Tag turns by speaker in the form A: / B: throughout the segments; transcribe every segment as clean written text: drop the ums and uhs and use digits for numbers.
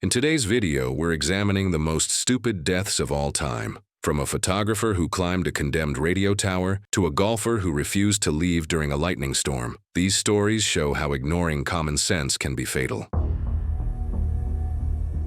A: In today's video, we're examining the most stupid deaths of all time. From a photographer who climbed a condemned radio tower to a golfer who refused to leave during a lightning storm, these stories show how ignoring common sense can be fatal.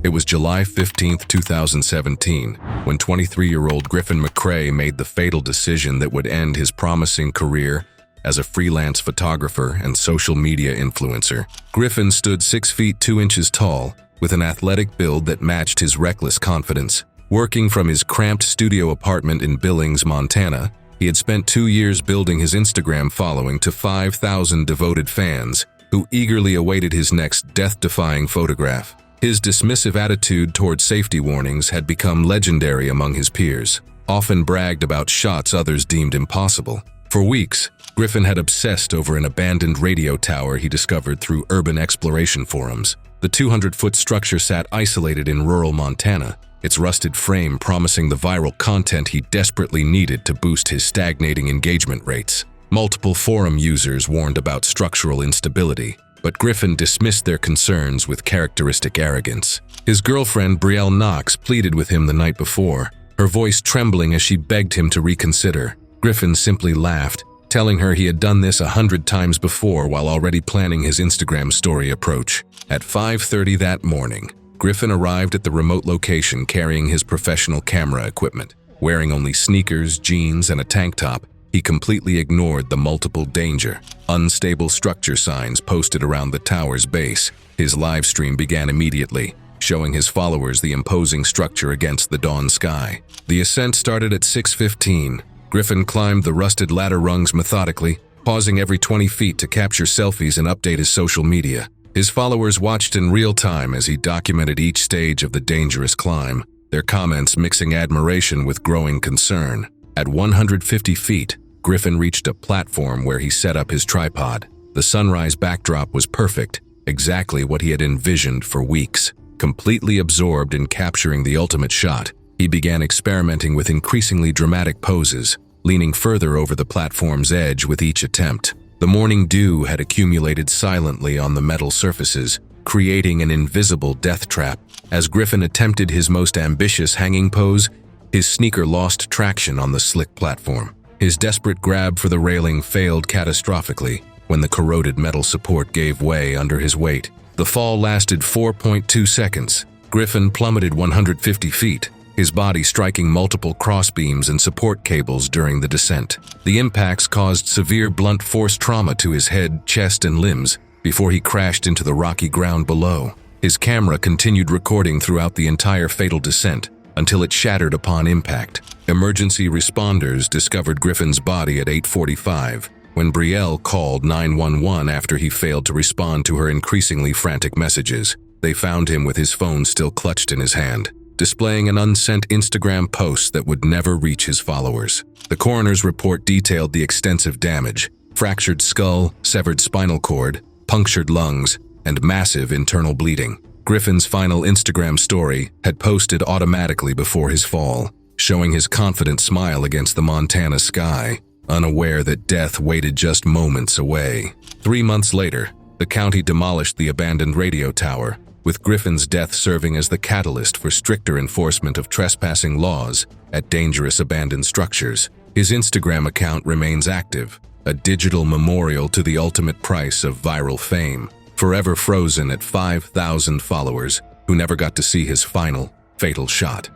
A: It was July 15, 2017, when 23-year-old Griffin McCrae made the fatal decision that would end his promising career as a freelance photographer and social media influencer. Griffin stood 6 feet 2 inches tall, with an athletic build that matched his reckless confidence. Working from his cramped studio apartment in Billings, Montana, he had spent 2 years building his Instagram following to 5,000 devoted fans who eagerly awaited his next death-defying photograph. His dismissive attitude toward safety warnings had become legendary among his peers, often bragged about shots others deemed impossible. For weeks, Griffin had obsessed over an abandoned radio tower he discovered through urban exploration forums. The 200-foot structure sat isolated in rural Montana, its rusted frame promising the viral content he desperately needed to boost his stagnating engagement rates. Multiple forum users warned about structural instability, but Griffin dismissed their concerns with characteristic arrogance. His girlfriend, Brielle Knox, pleaded with him the night before, her voice trembling as she begged him to reconsider. Griffin simply laughed, telling her he had done this 100 times before while already planning his Instagram story approach. At 5:30 that morning, Griffin arrived at the remote location carrying his professional camera equipment. Wearing only sneakers, jeans, and a tank top, he completely ignored the multiple danger, unstable structure signs posted around the tower's base. His live stream began immediately, showing his followers the imposing structure against the dawn sky. The ascent started at 6:15. Griffin climbed the rusted ladder rungs methodically, pausing every 20 feet to capture selfies and update his social media. His followers watched in real time as he documented each stage of the dangerous climb, their comments mixing admiration with growing concern. At 150 feet, Griffin reached a platform where he set up his tripod. The sunrise backdrop was perfect, exactly what he had envisioned for weeks. Completely absorbed in capturing the ultimate shot, he began experimenting with increasingly dramatic poses, leaning further over the platform's edge with each attempt. The morning dew had accumulated silently on the metal surfaces, creating an invisible death trap. As Griffin attempted his most ambitious hanging pose, his sneaker lost traction on the slick platform. His desperate grab for the railing failed catastrophically when the corroded metal support gave way under his weight. The fall lasted 4.2 seconds. Griffin plummeted 150 feet, his body striking multiple crossbeams and support cables during the descent. The impacts caused severe blunt force trauma to his head, chest, and limbs before he crashed into the rocky ground below. His camera continued recording throughout the entire fatal descent until it shattered upon impact. Emergency responders discovered Griffin's body at 8:45 when Brielle called 911 after he failed to respond to her increasingly frantic messages. They found him with his phone still clutched in his hand, displaying an unsent Instagram post that would never reach his followers. The coroner's report detailed the extensive damage: fractured skull, severed spinal cord, punctured lungs, and massive internal bleeding. Griffin's final Instagram story had posted automatically before his fall, showing his confident smile against the Montana sky, unaware that death waited just moments away. 3 months later, the county demolished the abandoned radio tower, with Griffin's death serving as the catalyst for stricter enforcement of trespassing laws at dangerous abandoned structures. His Instagram account remains active, a digital memorial to the ultimate price of viral fame, forever frozen at 5,000 followers who never got to see his final, fatal shot.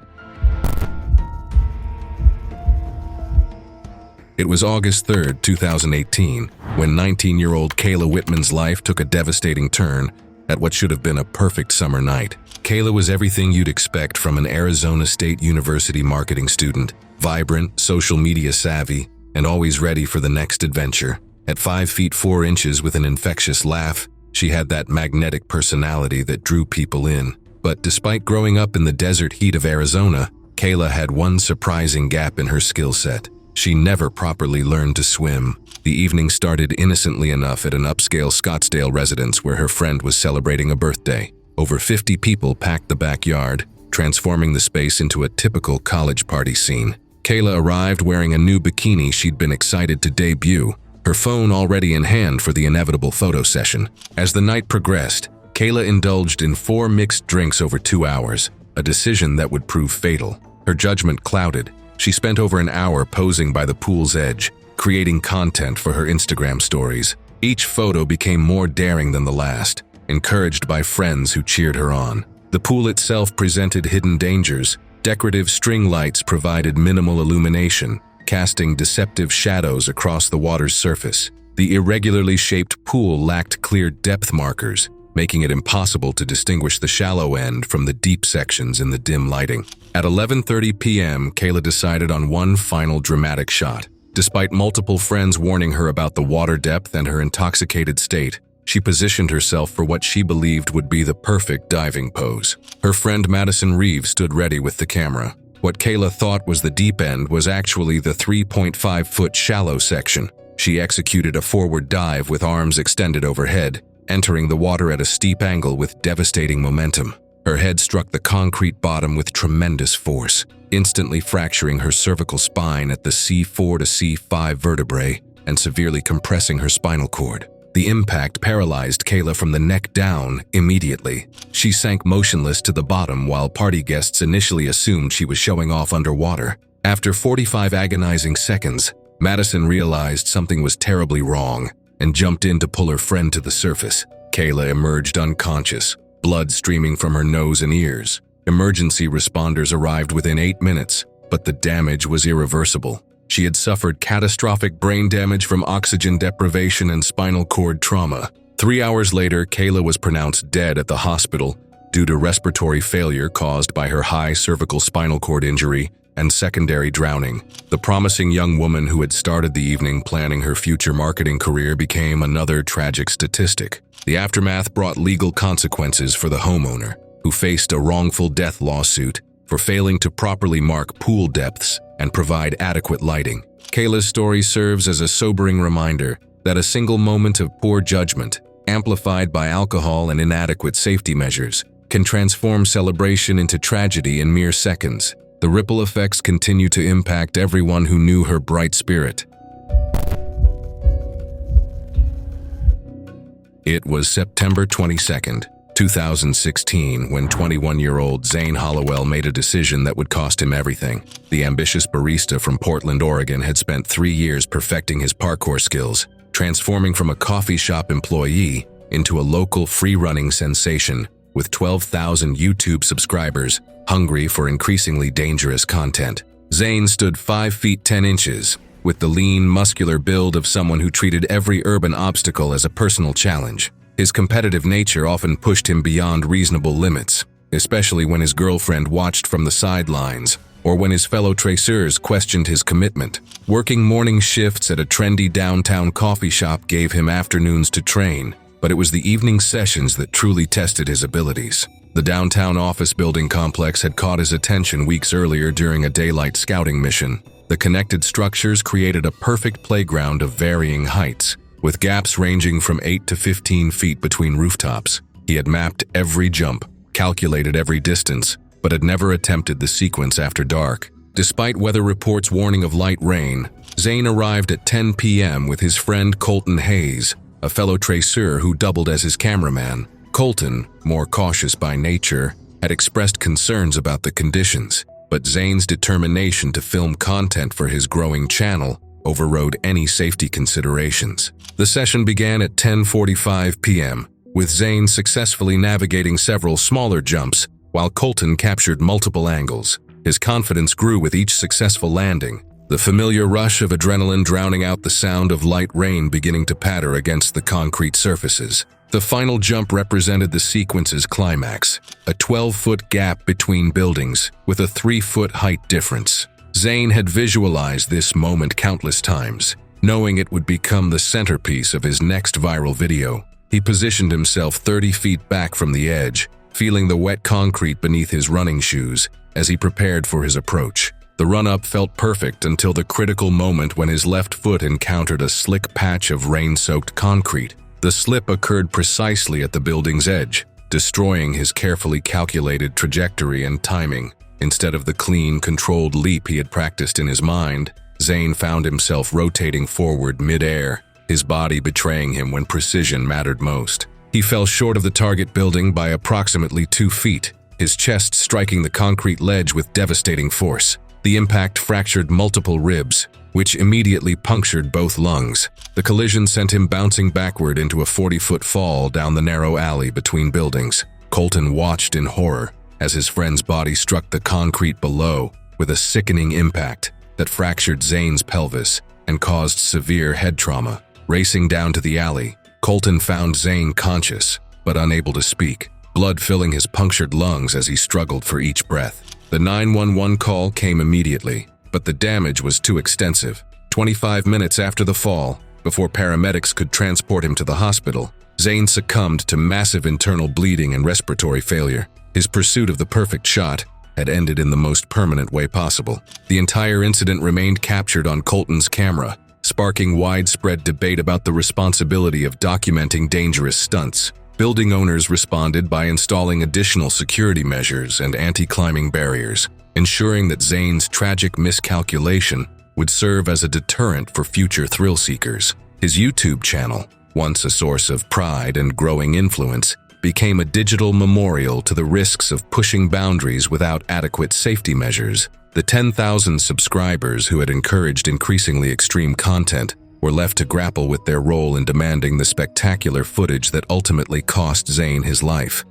A: It was August 3, 2018, when 19-year-old Kayla Whitman's life took a devastating turn at what should have been a perfect summer night. Kayla was everything you'd expect from an Arizona State University marketing student: vibrant, social media savvy, and always ready for the next adventure. At 5 feet 4 inches with an infectious laugh, she had that magnetic personality that drew people in. But despite growing up in the desert heat of Arizona, Kayla had one surprising gap in her skill set. She never properly learned to swim. The evening started innocently enough at an upscale Scottsdale residence where her friend was celebrating a birthday. Over 50 people packed the backyard, transforming the space into a typical college party scene. Kayla arrived wearing a new bikini she'd been excited to debut, her phone already in hand for the inevitable photo session. As the night progressed, Kayla indulged in 4 mixed drinks over 2 hours, a decision that would prove fatal. Her judgment clouded. She spent over an hour posing by the pool's edge, creating content for her Instagram stories. Each photo became more daring than the last, encouraged by friends who cheered her on. The pool itself presented hidden dangers. Decorative string lights provided minimal illumination, casting deceptive shadows across the water's surface. The irregularly shaped pool lacked clear depth markers, making it impossible to distinguish the shallow end from the deep sections in the dim lighting. At 11:30 p.m., Kayla decided on one final dramatic shot. Despite multiple friends warning her about the water depth and her intoxicated state, she positioned herself for what she believed would be the perfect diving pose. Her friend Madison Reeves stood ready with the camera. What Kayla thought was the deep end was actually the 3.5-foot shallow section. She executed a forward dive with arms extended overhead, entering the water at a steep angle with devastating momentum. Her head struck the concrete bottom with tremendous force, instantly fracturing her cervical spine at the C4 to C5 vertebrae and severely compressing her spinal cord. The impact paralyzed Kayla from the neck down immediately. She sank motionless to the bottom while party guests initially assumed she was showing off underwater. After 45 agonizing seconds, Madison realized something was terribly wrong and jumped in to pull her friend to the surface. Kayla emerged unconscious, blood streaming from her nose and ears. Emergency responders arrived within 8 minutes, but the damage was irreversible. She had suffered catastrophic brain damage from oxygen deprivation and spinal cord trauma. 3 hours later, Kayla was pronounced dead at the hospital due to respiratory failure caused by her high cervical spinal cord injury and secondary drowning. The promising young woman who had started the evening planning her future marketing career became another tragic statistic. The aftermath brought legal consequences for the homeowner, who faced a wrongful death lawsuit for failing to properly mark pool depths and provide adequate lighting. Kayla's story serves as a sobering reminder that a single moment of poor judgment, amplified by alcohol and inadequate safety measures, can transform celebration into tragedy in mere seconds. The ripple effects continue to impact everyone who knew her bright spirit. It was September 22nd, 2016, when 21-year-old Zane Hollowell made a decision that would cost him everything. The ambitious barista from Portland, Oregon had spent 3 years perfecting his parkour skills, transforming from a coffee shop employee into a local free-running sensation with 12,000 YouTube subscribers, hungry for increasingly dangerous content. Zane stood 5 feet 10 inches, with the lean, muscular build of someone who treated every urban obstacle as a personal challenge. His competitive nature often pushed him beyond reasonable limits, especially when his girlfriend watched from the sidelines or when his fellow traceurs questioned his commitment. Working morning shifts at a trendy downtown coffee shop gave him afternoons to train, but it was the evening sessions that truly tested his abilities. The downtown office building complex had caught his attention weeks earlier during a daylight scouting mission. The connected structures created a perfect playground of varying heights, with gaps ranging from 8 to 15 feet between rooftops. He had mapped every jump, calculated every distance, but had never attempted the sequence after dark. Despite weather reports warning of light rain, Zane arrived at 10 p.m. with his friend Colton Hayes, a fellow traceur who doubled as his cameraman. Colton, more cautious by nature, had expressed concerns about the conditions, but Zane's determination to film content for his growing channel overrode any safety considerations. The session began at 10:45 p.m., with Zane successfully navigating several smaller jumps while Colton captured multiple angles. His confidence grew with each successful landing, the familiar rush of adrenaline drowning out the sound of light rain beginning to patter against the concrete surfaces. The final jump represented the sequence's climax, a 12-foot gap between buildings with a 3-foot height difference. Zane had visualized this moment countless times, knowing it would become the centerpiece of his next viral video. He positioned himself 30 feet back from the edge, feeling the wet concrete beneath his running shoes as he prepared for his approach. The run-up felt perfect until the critical moment when his left foot encountered a slick patch of rain-soaked concrete. The slip occurred precisely at the building's edge, destroying his carefully calculated trajectory and timing. Instead of the clean, controlled leap he had practiced in his mind, Zane found himself rotating forward mid-air, his body betraying him when precision mattered most. He fell short of the target building by approximately 2 feet, his chest striking the concrete ledge with devastating force. The impact fractured multiple ribs, which immediately punctured both lungs. The collision sent him bouncing backward into a 40-foot fall down the narrow alley between buildings. Colton watched in horror as his friend's body struck the concrete below with a sickening impact that fractured Zane's pelvis and caused severe head trauma. Racing down to the alley, Colton found Zane conscious, but unable to speak, blood filling his punctured lungs as he struggled for each breath. The 911 call came immediately, but the damage was too extensive. 25 minutes after the fall, before paramedics could transport him to the hospital, Zane succumbed to massive internal bleeding and respiratory failure. His pursuit of the perfect shot had ended in the most permanent way possible. The entire incident remained captured on Colton's camera, sparking widespread debate about the responsibility of documenting dangerous stunts. Building owners responded by installing additional security measures and anti-climbing barriers, ensuring that Zane's tragic miscalculation would serve as a deterrent for future thrill seekers. His YouTube channel, once a source of pride and growing influence, became a digital memorial to the risks of pushing boundaries without adequate safety measures. The 10,000 subscribers who had encouraged increasingly extreme content were left to grapple with their role in demanding the spectacular footage that ultimately cost Zane his life.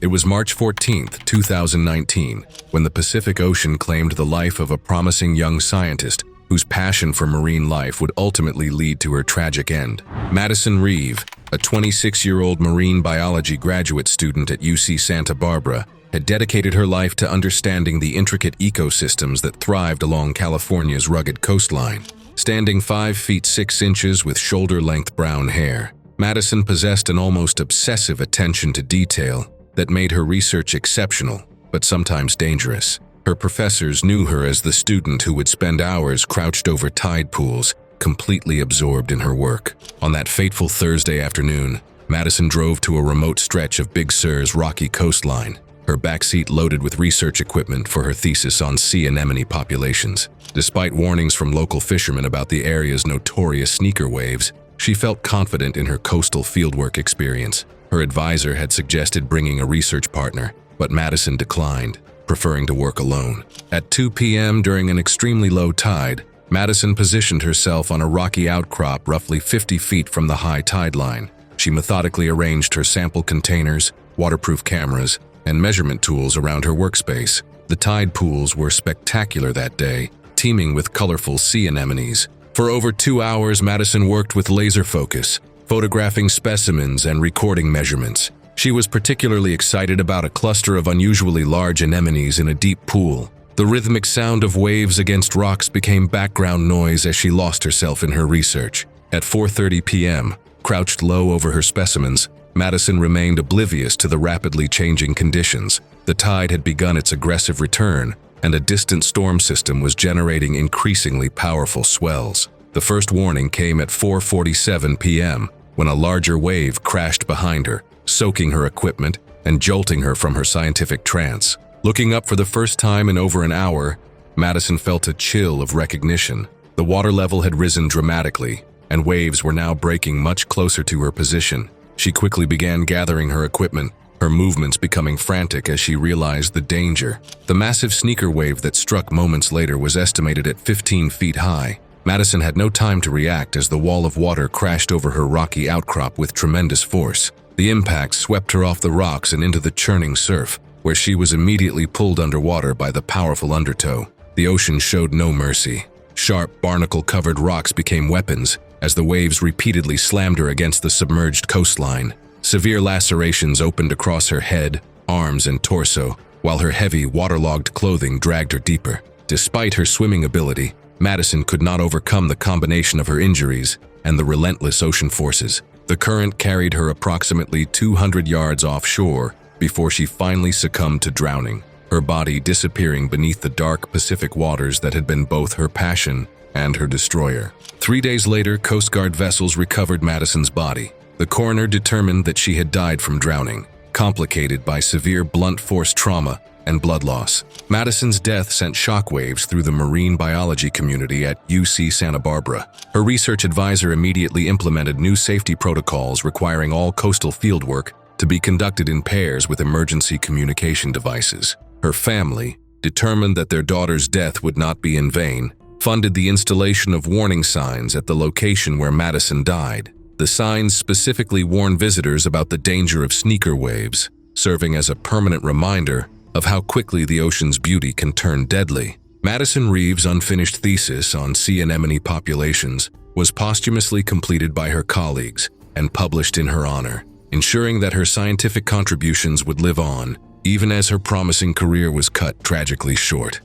A: It was March 14, 2019, when the Pacific Ocean claimed the life of a promising young scientist whose passion for marine life would ultimately lead to her tragic end. Madison Reeve, a 26-year-old marine biology graduate student at UC Santa Barbara, had dedicated her life to understanding the intricate ecosystems that thrived along California's rugged coastline. Standing 5 feet 6 inches with shoulder-length brown hair, Madison possessed an almost obsessive attention to detail that made her research exceptional, but sometimes dangerous. Her professors knew her as the student who would spend hours crouched over tide pools, completely absorbed in her work. On that fateful Thursday afternoon, Madison drove to a remote stretch of Big Sur's rocky coastline, her backseat loaded with research equipment for her thesis on sea anemone populations. Despite warnings from local fishermen about the area's notorious sneaker waves, she felt confident in her coastal fieldwork experience. Her advisor had suggested bringing a research partner, but Madison declined, preferring to work alone. At 2 p.m. during an extremely low tide, Madison positioned herself on a rocky outcrop roughly 50 feet from the high tide line. She methodically arranged her sample containers, waterproof cameras, and measurement tools around her workspace. The tide pools were spectacular that day, teeming with colorful sea anemones. For over 2 hours, Madison worked with laser focus, photographing specimens and recording measurements. She was particularly excited about a cluster of unusually large anemones in a deep pool. The rhythmic sound of waves against rocks became background noise as she lost herself in her research. At 4:30 p.m., crouched low over her specimens, Madison remained oblivious to the rapidly changing conditions. The tide had begun its aggressive return, and a distant storm system was generating increasingly powerful swells. The first warning came at 4:47 p.m., when a larger wave crashed behind her, soaking her equipment and jolting her from her scientific trance. Looking up for the first time in over an hour, Madison felt a chill of recognition. The water level had risen dramatically, and waves were now breaking much closer to her position. She quickly began gathering her equipment, her movements becoming frantic as she realized the danger. The massive sneaker wave that struck moments later was estimated at 15 feet high. Madison had no time to react as the wall of water crashed over her rocky outcrop with tremendous force. The impact swept her off the rocks and into the churning surf, where she was immediately pulled underwater by the powerful undertow. The ocean showed no mercy. Sharp, barnacle-covered rocks became weapons as the waves repeatedly slammed her against the submerged coastline. Severe lacerations opened across her head, arms, and torso, while her heavy, waterlogged clothing dragged her deeper. Despite her swimming ability, Madison could not overcome the combination of her injuries and the relentless ocean forces. The current carried her approximately 200 yards offshore before she finally succumbed to drowning, her body disappearing beneath the dark Pacific waters that had been both her passion and her destroyer. 3 days later, Coast Guard vessels recovered Madison's body. The coroner determined that she had died from drowning, complicated by severe blunt force trauma and blood loss. Madison's death sent shockwaves through the marine biology community at UC Santa Barbara. Her research advisor immediately implemented new safety protocols requiring all coastal fieldwork to be conducted in pairs with emergency communication devices. Her family, determined that their daughter's death would not be in vain, funded the installation of warning signs at the location where Madison died. The signs specifically warn visitors about the danger of sneaker waves, serving as a permanent reminder of how quickly the ocean's beauty can turn deadly. Madison Reeves' unfinished thesis on sea anemone populations was posthumously completed by her colleagues and published in her honor, ensuring that her scientific contributions would live on, even as her promising career was cut tragically short.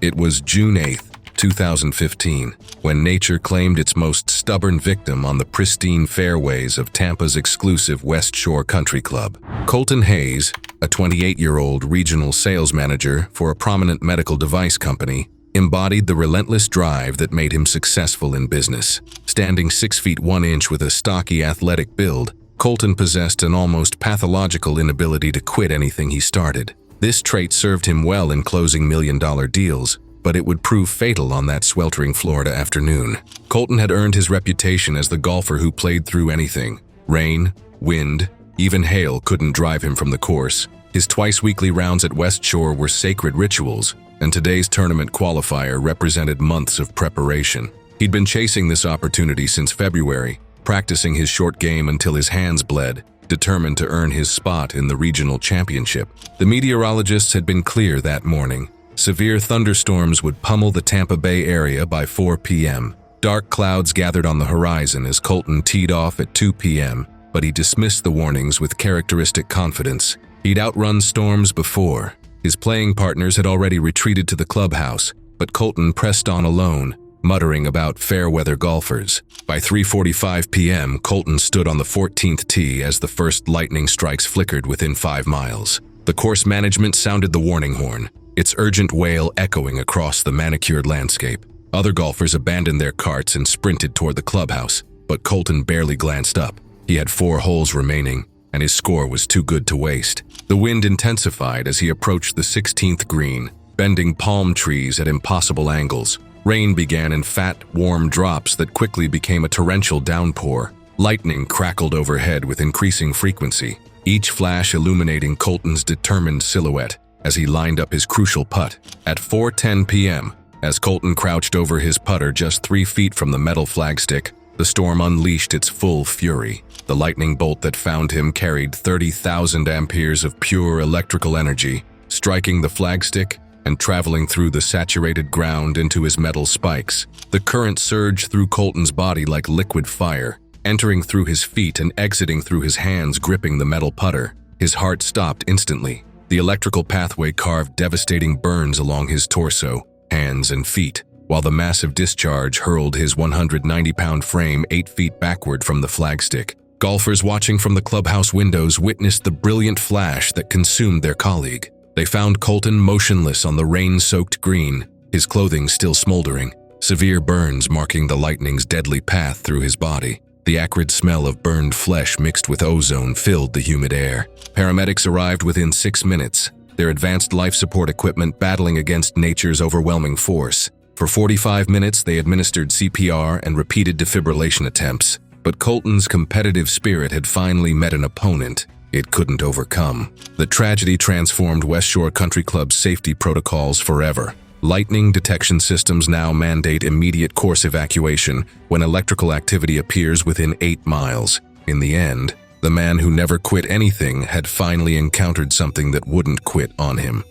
A: It was June 8, 2015, when nature claimed its most stubborn victim on the pristine fairways of Tampa's exclusive West Shore Country Club. Colton Hayes, a 28-year-old regional sales manager for a prominent medical device company, embodied the relentless drive that made him successful in business. Standing 6 feet 1 inch with a stocky athletic build, Colton possessed an almost pathological inability to quit anything he started. This trait served him well in closing million-dollar deals, but it would prove fatal on that sweltering Florida afternoon. Colton had earned his reputation as the golfer who played through anything. Rain, wind, even hail couldn't drive him from the course. His twice-weekly rounds at West Shore were sacred rituals, and today's tournament qualifier represented months of preparation. He'd been chasing this opportunity since February, practicing his short game until his hands bled, determined to earn his spot in the regional championship. The meteorologists had been clear that morning. Severe thunderstorms would pummel the Tampa Bay area by 4 p.m. Dark clouds gathered on the horizon as Colton teed off at 2 p.m., but he dismissed the warnings with characteristic confidence. He'd outrun storms before. His playing partners had already retreated to the clubhouse, but Colton pressed on alone, muttering about fair-weather golfers. By 3:45 p.m., Colton stood on the 14th tee as the first lightning strikes flickered within 5 miles. The course management sounded the warning horn, its urgent wail echoing across the manicured landscape. Other golfers abandoned their carts and sprinted toward the clubhouse, but Colton barely glanced up. He had 4 holes remaining, and his score was too good to waste. The wind intensified as he approached the 16th green, bending palm trees at impossible angles. Rain began in fat, warm drops that quickly became a torrential downpour. Lightning crackled overhead with increasing frequency, each flash illuminating Colton's determined silhouette as he lined up his crucial putt. At 4:10 p.m., as Colton crouched over his putter just 3 feet from the metal flagstick, the storm unleashed its full fury. The lightning bolt that found him carried 30,000 amperes of pure electrical energy, striking the flagstick and traveling through the saturated ground into his metal spikes. The current surged through Colton's body like liquid fire, entering through his feet and exiting through his hands gripping the metal putter. His heart stopped instantly. The electrical pathway carved devastating burns along his torso, hands, and feet, while the massive discharge hurled his 190-pound frame 8 feet backward from the flagstick. Golfers watching from the clubhouse windows witnessed the brilliant flash that consumed their colleague. They found Colton motionless on the rain-soaked green, his clothing still smoldering, severe burns marking the lightning's deadly path through his body. The acrid smell of burned flesh mixed with ozone filled the humid air. Paramedics arrived within 6 minutes, their advanced life support equipment battling against nature's overwhelming force. For 45 minutes, they administered CPR and repeated defibrillation attempts. But Colton's competitive spirit had finally met an opponent it couldn't overcome. The tragedy transformed West Shore Country Club's safety protocols forever. Lightning detection systems now mandate immediate course evacuation when electrical activity appears within 8 miles. In the end, the man who never quit anything had finally encountered something that wouldn't quit on him.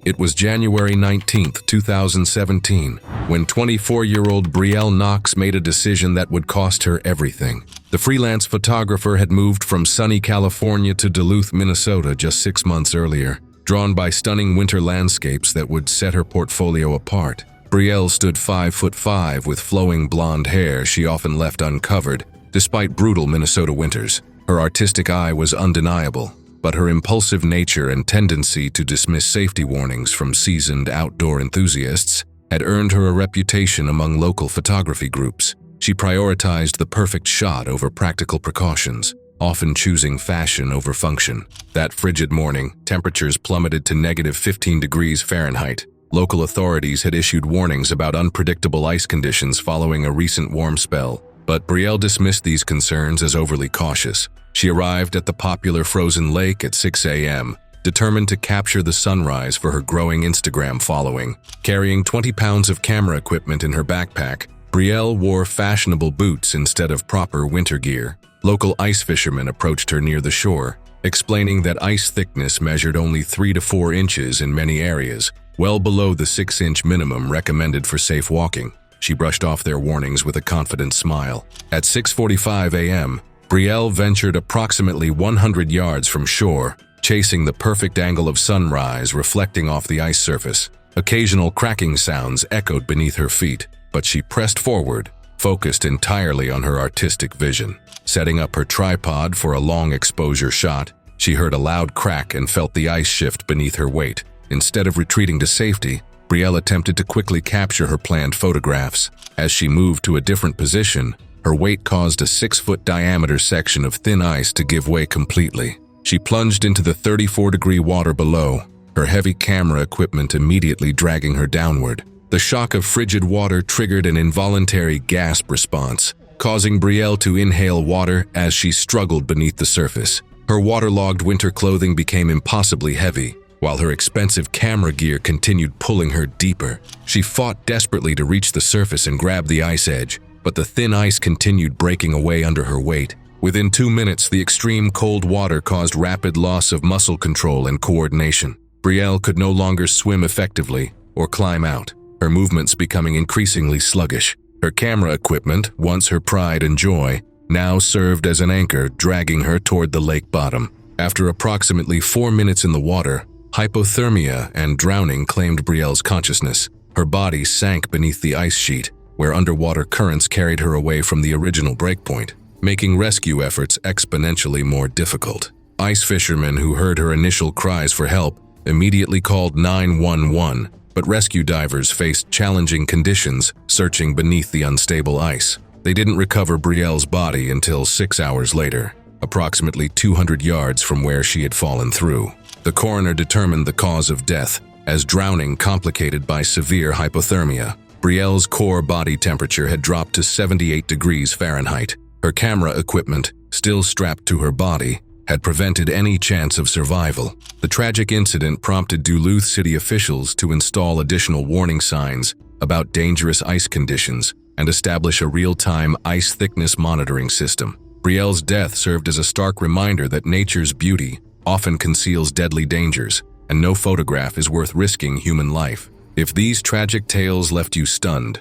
A: It was January 19, 2017, when 24-year-old Brielle Knox made a decision that would cost her everything. The freelance photographer had moved from sunny California to Duluth, Minnesota just 6 months earlier, drawn by stunning winter landscapes that would set her portfolio apart. Brielle stood 5'5" with flowing blonde hair she often left uncovered, despite brutal Minnesota winters. Her artistic eye was undeniable, but her impulsive nature and tendency to dismiss safety warnings from seasoned outdoor enthusiasts had earned her a reputation among local photography groups. She prioritized the perfect shot over practical precautions, often choosing fashion over function. That frigid morning, temperatures plummeted to -15 degrees Fahrenheit. Local authorities had issued warnings about unpredictable ice conditions following a recent warm spell, but Brielle dismissed these concerns as overly cautious. She arrived at the popular frozen lake at 6 a.m., determined to capture the sunrise for her growing Instagram following. Carrying 20 pounds of camera equipment in her backpack, Brielle wore fashionable boots instead of proper winter gear. Local ice fishermen approached her near the shore, explaining that ice thickness measured only 3 to 4 inches in many areas, well below the 6-inch minimum recommended for safe walking. She brushed off their warnings with a confident smile. At 6:45 a.m., Brielle ventured approximately 100 yards from shore, chasing the perfect angle of sunrise reflecting off the ice surface. Occasional cracking sounds echoed beneath her feet, but she pressed forward, focused entirely on her artistic vision. Setting up her tripod for a long exposure shot, she heard a loud crack and felt the ice shift beneath her weight. Instead of retreating to safety, Brielle attempted to quickly capture her planned photographs. As she moved to a different position, her weight caused a 6-foot diameter section of thin ice to give way completely. She plunged into the 34-degree water below, her heavy camera equipment immediately dragging her downward. The shock of frigid water triggered an involuntary gasp response, causing Brielle to inhale water as she struggled beneath the surface. Her waterlogged winter clothing became impossibly heavy, while her expensive camera gear continued pulling her deeper. She fought desperately to reach the surface and grab the ice edge, but the thin ice continued breaking away under her weight. Within 2 minutes, the extreme cold water caused rapid loss of muscle control and coordination. Brielle could no longer swim effectively or climb out, her movements becoming increasingly sluggish. Her camera equipment, once her pride and joy, now served as an anchor, dragging her toward the lake bottom. After approximately 4 minutes in the water, hypothermia and drowning claimed Brielle's consciousness. Her body sank beneath the ice sheet, where underwater currents carried her away from the original breakpoint, making rescue efforts exponentially more difficult. Ice fishermen who heard her initial cries for help immediately called 911, but rescue divers faced challenging conditions searching beneath the unstable ice. They didn't recover Brielle's body until 6 hours later, approximately 200 yards from where she had fallen through. The coroner determined the cause of death as drowning complicated by severe hypothermia. Brielle's core body temperature had dropped to 78 degrees Fahrenheit. Her camera equipment, still strapped to her body, had prevented any chance of survival. The tragic incident prompted Duluth city officials to install additional warning signs about dangerous ice conditions and establish a real-time ice thickness monitoring system. Brielle's death served as a stark reminder that nature's beauty often conceals deadly dangers, and no photograph is worth risking human life. If these tragic tales left you stunned.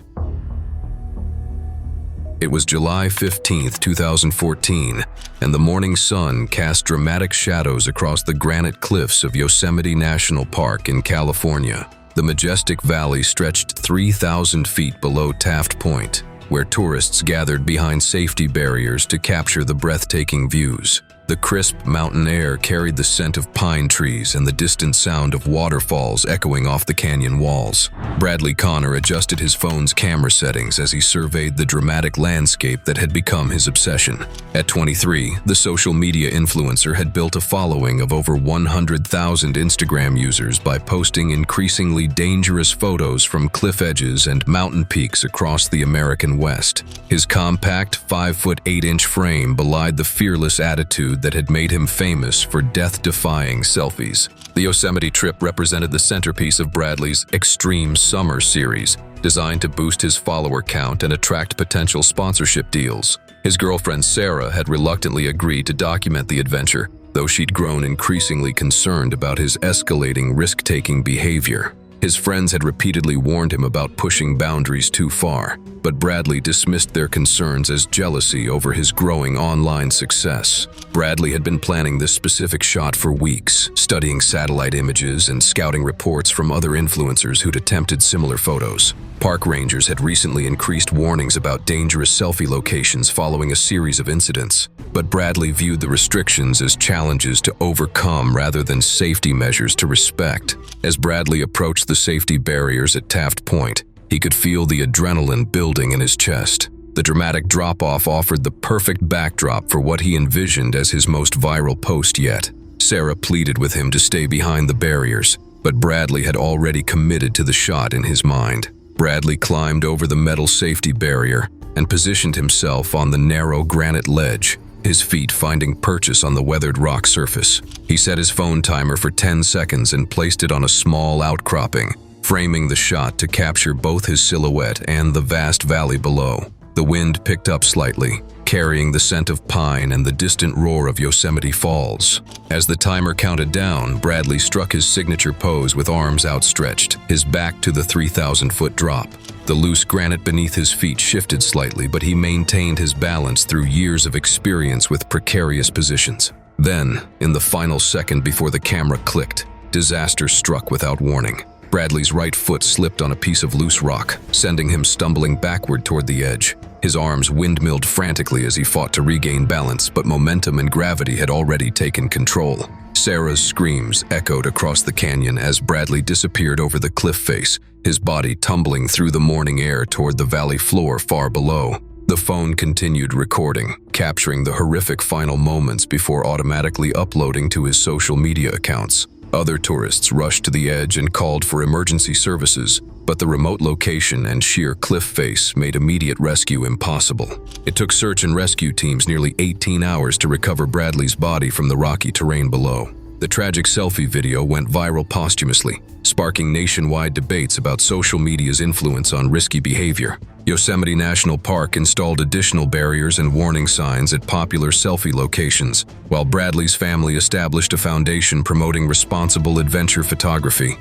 A: It was July 15, 2014, and the morning sun cast dramatic shadows across the granite cliffs of Yosemite National Park in California. The majestic valley stretched 3,000 feet below Taft Point, where tourists gathered behind safety barriers to capture the breathtaking views. The crisp mountain air carried the scent of pine trees and the distant sound of waterfalls echoing off the canyon walls. Bradley Connor adjusted his phone's camera settings as he surveyed the dramatic landscape that had become his obsession. At 23, the social media influencer had built a following of over 100,000 Instagram users by posting increasingly dangerous photos from cliff edges and mountain peaks across the American West. His compact 5'8" frame belied the fearless attitude that had made him famous for death-defying selfies. The Yosemite trip represented the centerpiece of Bradley's Extreme Summer series, designed to boost his follower count and attract potential sponsorship deals. His girlfriend Sarah had reluctantly agreed to document the adventure, though she'd grown increasingly concerned about his escalating risk-taking behavior. His friends had repeatedly warned him about pushing boundaries too far, but Bradley dismissed their concerns as jealousy over his growing online success. Bradley had been planning this specific shot for weeks, studying satellite images and scouting reports from other influencers who'd attempted similar photos. Park rangers had recently increased warnings about dangerous selfie locations following a series of incidents, but Bradley viewed the restrictions as challenges to overcome rather than safety measures to respect. As Bradley approached the safety barriers at Taft Point, he could feel the adrenaline building in his chest. The dramatic drop-off offered the perfect backdrop for what he envisioned as his most viral post yet. Sarah pleaded with him to stay behind the barriers, but Bradley had already committed to the shot in his mind. Bradley climbed over the metal safety barrier and positioned himself on the narrow granite ledge, his feet finding purchase on the weathered rock surface. He set his phone timer for 10 seconds and placed it on a small outcropping, framing the shot to capture both his silhouette and the vast valley below. The wind picked up slightly, carrying the scent of pine and the distant roar of Yosemite Falls. As the timer counted down, Bradley struck his signature pose with arms outstretched, his back to the 3,000-foot drop. The loose granite beneath his feet shifted slightly, but he maintained his balance through years of experience with precarious positions. Then, in the final second before the camera clicked, disaster struck without warning. Bradley's right foot slipped on a piece of loose rock, sending him stumbling backward toward the edge. His arms windmilled frantically as he fought to regain balance, but momentum and gravity had already taken control. Sarah's screams echoed across the canyon as Bradley disappeared over the cliff face, his body tumbling through the morning air toward the valley floor far below. The phone continued recording, capturing the horrific final moments before automatically uploading to his social media accounts. Other tourists rushed to the edge and called for emergency services, but the remote location and sheer cliff face made immediate rescue impossible. It took search and rescue teams nearly 18 hours to recover Bradley's body from the rocky terrain below. The tragic selfie video went viral posthumously, sparking nationwide debates about social media's influence on risky behavior. Yosemite National Park installed additional barriers and warning signs at popular selfie locations, while Bradley's family established a foundation promoting responsible adventure photography.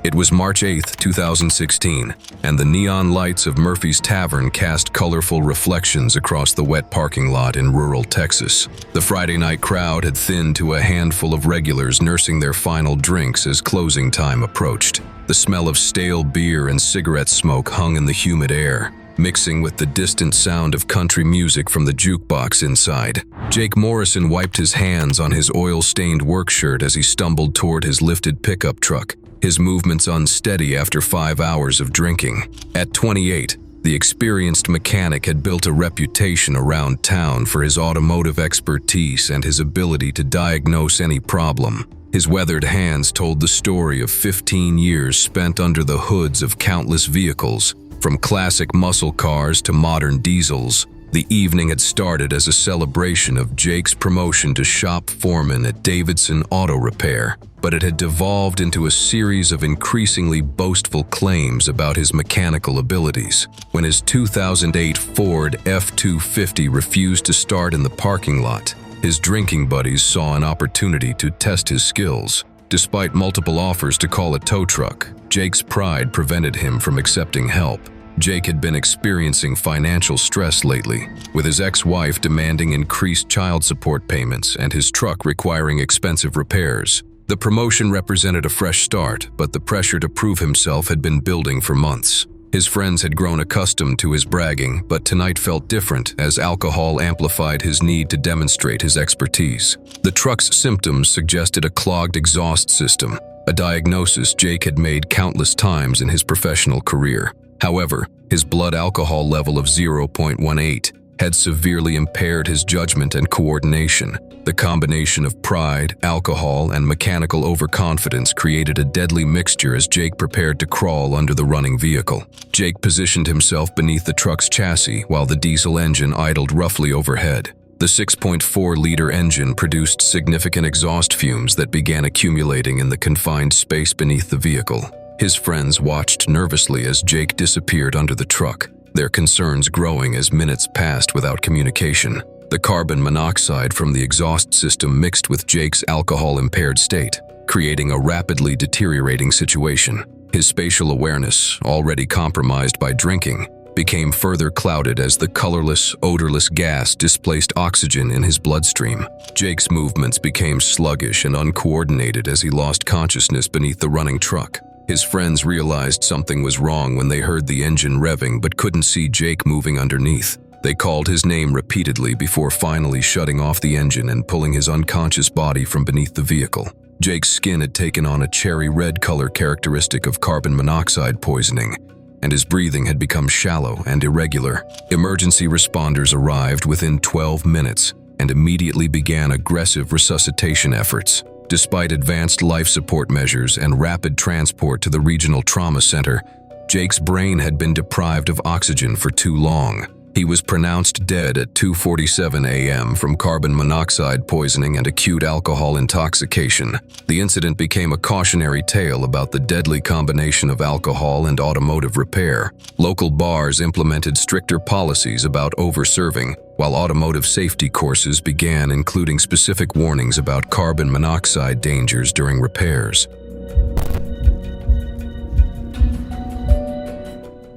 A: It was March 8, 2016, and the neon lights of Murphy's Tavern cast colorful reflections across the wet parking lot in rural Texas. The Friday night crowd had thinned to a handful of regulars nursing their final drinks as closing time approached. The smell of stale beer and cigarette smoke hung in the humid air, mixing with the distant sound of country music from the jukebox inside. Jake Morrison wiped his hands on his oil-stained work shirt as he stumbled toward his lifted pickup truck, his movements unsteady after 5 hours of drinking. At 28, the experienced mechanic had built a reputation around town for his automotive expertise and his ability to diagnose any problem. His weathered hands told the story of 15 years spent under the hoods of countless vehicles, from classic muscle cars to modern diesels. The evening had started as a celebration of Jake's promotion to shop foreman at Davidson Auto Repair, but it had devolved into a series of increasingly boastful claims about his mechanical abilities. When his 2008 Ford F-250 refused to start in the parking lot, his drinking buddies saw an opportunity to test his skills. Despite multiple offers to call a tow truck, Jake's pride prevented him from accepting help. Jake had been experiencing financial stress lately, with his ex-wife demanding increased child support payments and his truck requiring expensive repairs. The promotion represented a fresh start, but the pressure to prove himself had been building for months. His friends had grown accustomed to his bragging, but tonight felt different as alcohol amplified his need to demonstrate his expertise. The truck's symptoms suggested a clogged exhaust system, a diagnosis Jake had made countless times in his professional career. However, his blood alcohol level of 0.18 had severely impaired his judgment and coordination. The combination of pride, alcohol, and mechanical overconfidence created a deadly mixture as Jake prepared to crawl under the running vehicle. Jake positioned himself beneath the truck's chassis while the diesel engine idled roughly overhead. The 6.4-liter engine produced significant exhaust fumes that began accumulating in the confined space beneath the vehicle. His friends watched nervously as Jake disappeared under the truck, their concerns growing as minutes passed without communication. The carbon monoxide from the exhaust system mixed with Jake's alcohol-impaired state, creating a rapidly deteriorating situation. His spatial awareness, already compromised by drinking, became further clouded as the colorless, odorless gas displaced oxygen in his bloodstream. Jake's movements became sluggish and uncoordinated as he lost consciousness beneath the running truck. His friends realized something was wrong when they heard the engine revving but couldn't see Jake moving underneath. They called his name repeatedly before finally shutting off the engine and pulling his unconscious body from beneath the vehicle. Jake's skin had taken on a cherry red color characteristic of carbon monoxide poisoning, and his breathing had become shallow and irregular. Emergency responders arrived within 12 minutes and immediately began aggressive resuscitation efforts. Despite advanced life support measures and rapid transport to the regional trauma center, Jake's brain had been deprived of oxygen for too long. He was pronounced dead at 2:47 a.m. from carbon monoxide poisoning and acute alcohol intoxication. The incident became a cautionary tale about the deadly combination of alcohol and automotive repair. Local bars implemented stricter policies about over-serving, while automotive safety courses began including specific warnings about carbon monoxide dangers during repairs.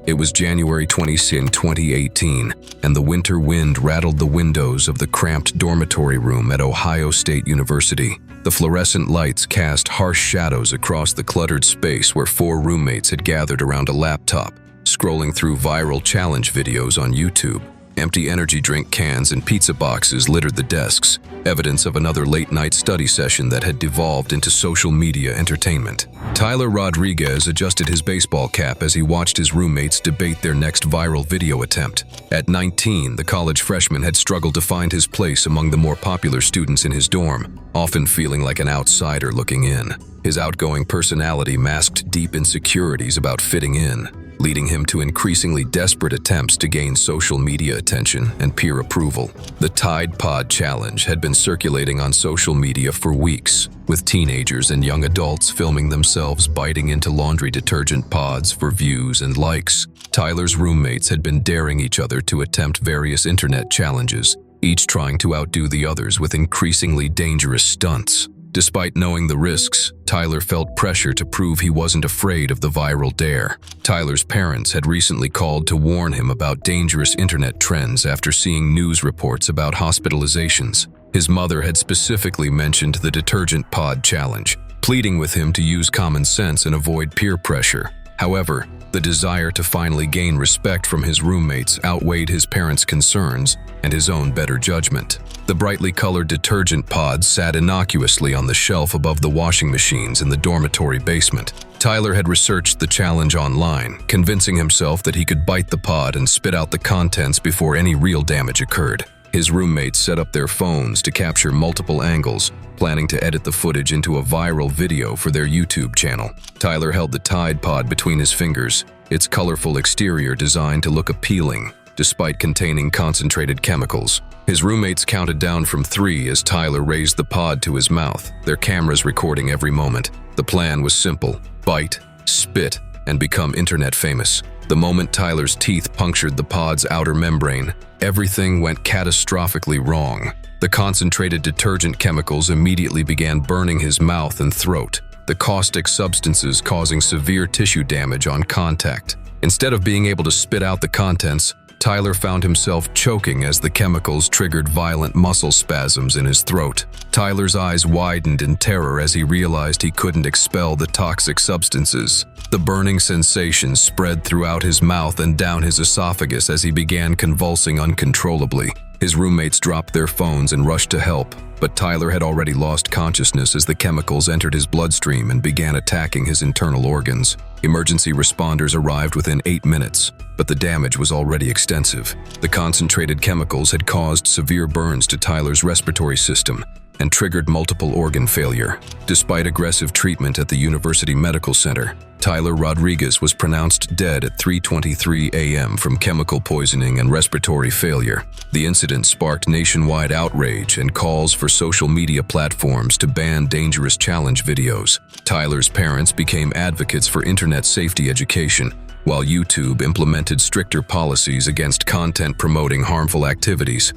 A: It was January 20, 2018, and the winter wind rattled the windows of the cramped dormitory room at Ohio State University. The fluorescent lights cast harsh shadows across the cluttered space where 4 roommates had gathered around a laptop, scrolling through viral challenge videos on YouTube. Empty energy drink cans and pizza boxes littered the desks, evidence of another late-night study session that had devolved into social media entertainment. Tyler Rodriguez adjusted his baseball cap as he watched his roommates debate their next viral video attempt. At 19, the college freshman had struggled to find his place among the more popular students in his dorm, often feeling like an outsider looking in. His outgoing personality masked deep insecurities about fitting in, leading him to increasingly desperate attempts to gain social media attention and peer approval. The Tide Pod Challenge had been circulating on social media for weeks, with teenagers and young adults filming themselves biting into laundry detergent pods for views and likes. Tyler's roommates had been daring each other to attempt various internet challenges, each trying to outdo the others with increasingly dangerous stunts. Despite knowing the risks, Tyler felt pressure to prove he wasn't afraid of the viral dare. Tyler's parents had recently called to warn him about dangerous internet trends after seeing news reports about hospitalizations. His mother had specifically mentioned the detergent pod challenge, pleading with him to use common sense and avoid peer pressure. However, the desire to finally gain respect from his roommates outweighed his parents' concerns and his own better judgment. The brightly colored detergent pods sat innocuously on the shelf above the washing machines in the dormitory basement. Tyler had researched the challenge online, convincing himself that he could bite the pod and spit out the contents before any real damage occurred. His roommates set up their phones to capture multiple angles, planning to edit the footage into a viral video for their YouTube channel. Tyler held the Tide Pod between his fingers, its colorful exterior designed to look appealing, despite containing concentrated chemicals. His roommates counted down from 3 as Tyler raised the pod to his mouth, their cameras recording every moment. The plan was simple: bite, spit, and become internet famous. The moment Tyler's teeth punctured the pod's outer membrane, everything went catastrophically wrong. The concentrated detergent chemicals immediately began burning his mouth and throat, the caustic substances causing severe tissue damage on contact. Instead of being able to spit out the contents, Tyler found himself choking as the chemicals triggered violent muscle spasms in his throat. Tyler's eyes widened in terror as he realized he couldn't expel the toxic substances. The burning sensation spread throughout his mouth and down his esophagus as he began convulsing uncontrollably. His roommates dropped their phones and rushed to help, but Tyler had already lost consciousness as the chemicals entered his bloodstream and began attacking his internal organs. Emergency responders arrived within 8 minutes, but the damage was already extensive. The concentrated chemicals had caused severe burns to Tyler's respiratory system and triggered multiple organ failure. Despite aggressive treatment at the University Medical Center, Tyler Rodriguez was pronounced dead at 3:23 a.m. from chemical poisoning and respiratory failure. The incident sparked nationwide outrage and calls for social media platforms to ban dangerous challenge videos. Tyler's parents became advocates for internet safety education, while YouTube implemented stricter policies against content promoting harmful activities.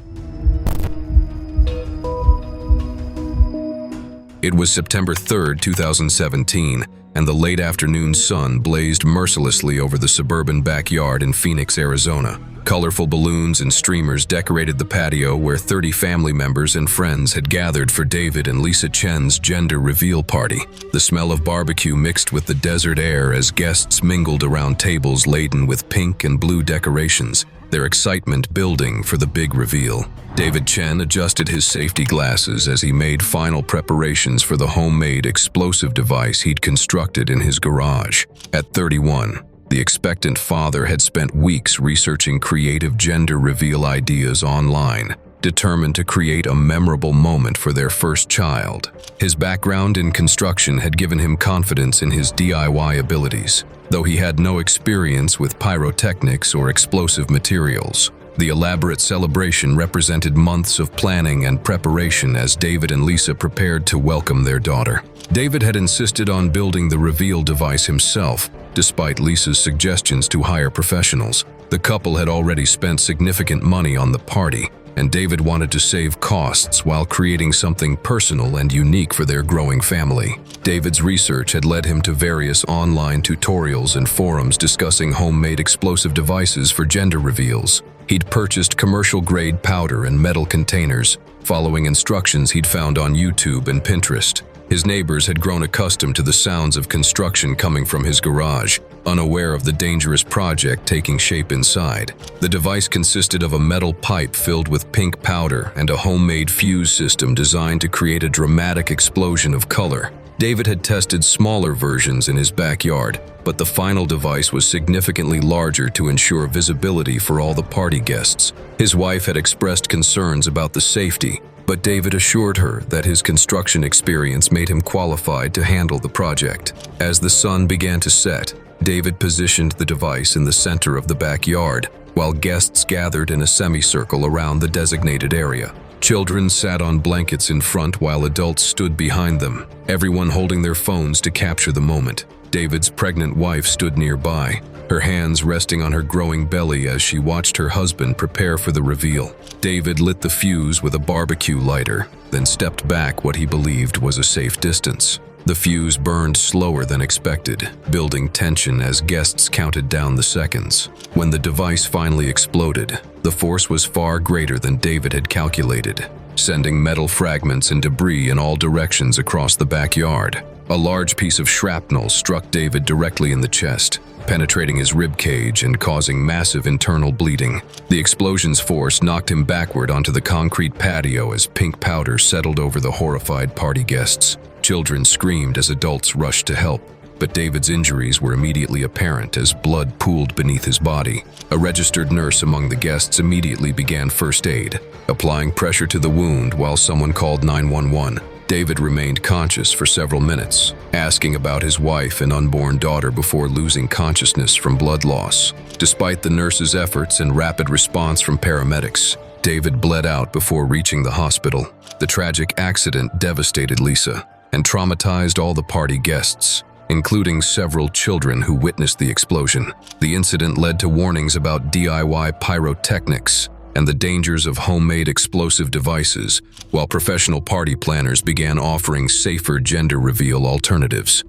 A: It was September 3, 2017, and the late afternoon sun blazed mercilessly over the suburban backyard in Phoenix, Arizona. Colorful balloons and streamers decorated the patio where 30 family members and friends had gathered for David and Lisa Chen's gender reveal party. The smell of barbecue mixed with the desert air as guests mingled around tables laden with pink and blue decorations, their excitement building for the big reveal. David Chen adjusted his safety glasses as he made final preparations for the homemade explosive device he'd constructed in his garage. At 31, the expectant father had spent weeks researching creative gender reveal ideas online, determined to create a memorable moment for their first child. His background in construction had given him confidence in his DIY abilities, though he had no experience with pyrotechnics or explosive materials. The elaborate celebration represented months of planning and preparation as David and Lisa prepared to welcome their daughter. David had insisted on building the reveal device himself, despite Lisa's suggestions to hire professionals. The couple had already spent significant money on the party, and David wanted to save costs while creating something personal and unique for their growing family. David's research had led him to various online tutorials and forums discussing homemade explosive devices for gender reveals. He'd purchased commercial-grade powder and metal containers, following instructions he'd found on YouTube and Pinterest. His neighbors had grown accustomed to the sounds of construction coming from his garage, unaware of the dangerous project taking shape inside. The device consisted of a metal pipe filled with pink powder and a homemade fuse system designed to create a dramatic explosion of color. David had tested smaller versions in his backyard, but the final device was significantly larger to ensure visibility for all the party guests. His wife had expressed concerns about the safety, but David assured her that his construction experience made him qualified to handle the project. As the sun began to set, David positioned the device in the center of the backyard, while guests gathered in a semicircle around the designated area. Children sat on blankets in front while adults stood behind them, everyone holding their phones to capture the moment. David's pregnant wife stood nearby, her hands resting on her growing belly as she watched her husband prepare for the reveal. David lit the fuse with a barbecue lighter, then stepped back what he believed was a safe distance. The fuse burned slower than expected, building tension as guests counted down the seconds. When the device finally exploded, the force was far greater than David had calculated, sending metal fragments and debris in all directions across the backyard. A large piece of shrapnel struck David directly in the chest, penetrating his rib cage and causing massive internal bleeding. The explosion's force knocked him backward onto the concrete patio as pink powder settled over the horrified party guests. Children screamed as adults rushed to help, but David's injuries were immediately apparent as blood pooled beneath his body. A registered nurse among the guests immediately began first aid, applying pressure to the wound while someone called 911. David remained conscious for several minutes, asking about his wife and unborn daughter before losing consciousness from blood loss. Despite the nurse's efforts and rapid response from paramedics, David bled out before reaching the hospital. The tragic accident devastated Lisa and traumatized all the party guests, including several children who witnessed the explosion. The incident led to warnings about DIY pyrotechnics and the dangers of homemade explosive devices, while professional party planners began offering safer gender reveal alternatives.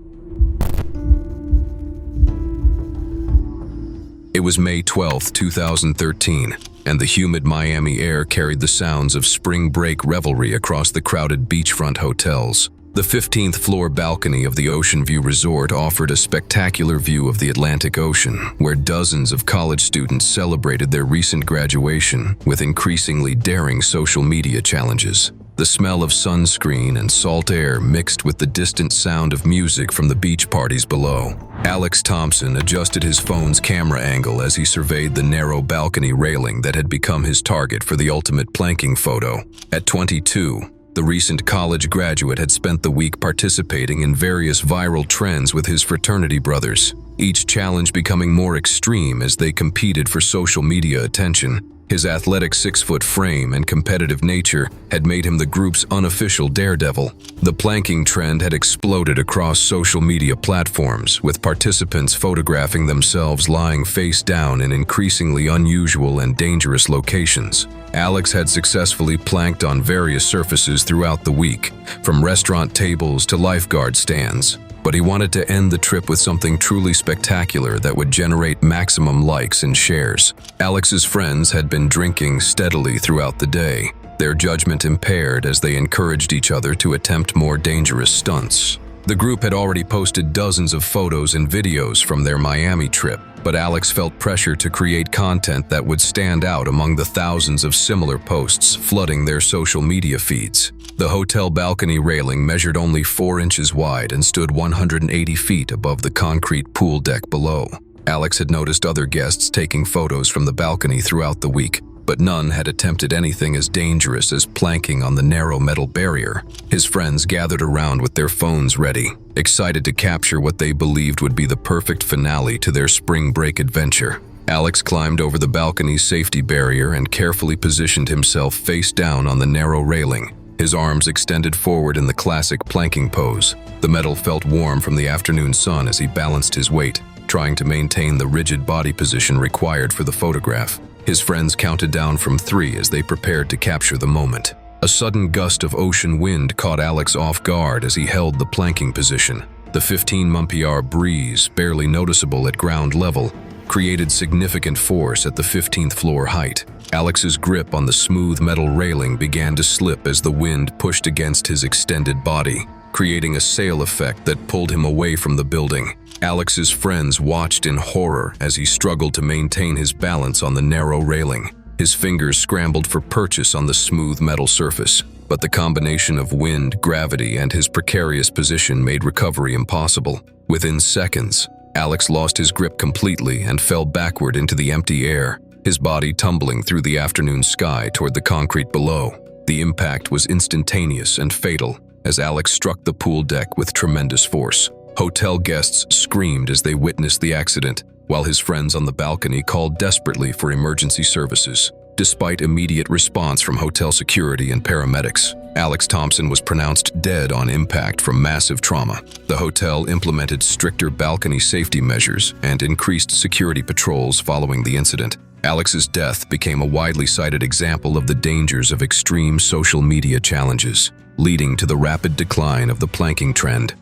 A: It was May 12, 2013, and the humid Miami air carried the sounds of spring break revelry across the crowded beachfront hotels. The 15th floor balcony of the Ocean View Resort offered a spectacular view of the Atlantic Ocean, where dozens of college students celebrated their recent graduation with increasingly daring social media challenges. The smell of sunscreen and salt air mixed with the distant sound of music from the beach parties below. Alex Thompson adjusted his phone's camera angle as he surveyed the narrow balcony railing that had become his target for the ultimate planking photo. At 22, the recent college graduate had spent the week participating in various viral trends with his fraternity brothers, each challenge becoming more extreme as they competed for social media attention. His athletic 6-foot frame and competitive nature had made him the group's unofficial daredevil. The planking trend had exploded across social media platforms, with participants photographing themselves lying face down in increasingly unusual and dangerous locations. Alex had successfully planked on various surfaces throughout the week, from restaurant tables to lifeguard stands. But he wanted to end the trip with something truly spectacular that would generate maximum likes and shares. Alex's friends had been drinking steadily throughout the day, their judgment impaired as they encouraged each other to attempt more dangerous stunts. The group had already posted dozens of photos and videos from their Miami trip, but Alex felt pressure to create content that would stand out among the thousands of similar posts flooding their social media feeds. The hotel balcony railing measured only 4 inches wide and stood 180 feet above the concrete pool deck below. Alex had noticed other guests taking photos from the balcony throughout the week, but none had attempted anything as dangerous as planking on the narrow metal barrier. His friends gathered around with their phones ready, excited to capture what they believed would be the perfect finale to their spring break adventure. Alex climbed over the balcony's safety barrier and carefully positioned himself face down on the narrow railing, his arms extended forward in the classic planking pose. The metal felt warm from the afternoon sun as he balanced his weight, trying to maintain the rigid body position required for the photograph. His friends counted down from 3 as they prepared to capture the moment. A sudden gust of ocean wind caught Alex off guard as he held the planking position. The 15 mph breeze, barely noticeable at ground level, created significant force at the 15th floor height. Alex's grip on the smooth metal railing began to slip as the wind pushed against his extended body, creating a sail effect that pulled him away from the building. Alex's friends watched in horror as he struggled to maintain his balance on the narrow railing. His fingers scrambled for purchase on the smooth metal surface, but the combination of wind, gravity, and his precarious position made recovery impossible. Within seconds, Alex lost his grip completely and fell backward into the empty air, his body tumbling through the afternoon sky toward the concrete below. The impact was instantaneous and fatal as Alex struck the pool deck with tremendous force. Hotel guests screamed as they witnessed the accident, while his friends on the balcony called desperately for emergency services. Despite immediate response from hotel security and paramedics, Alex Thompson was pronounced dead on impact from massive trauma. The hotel implemented stricter balcony safety measures and increased security patrols following the incident. Alex's death became a widely cited example of the dangers of extreme social media challenges, leading to the rapid decline of the planking trend.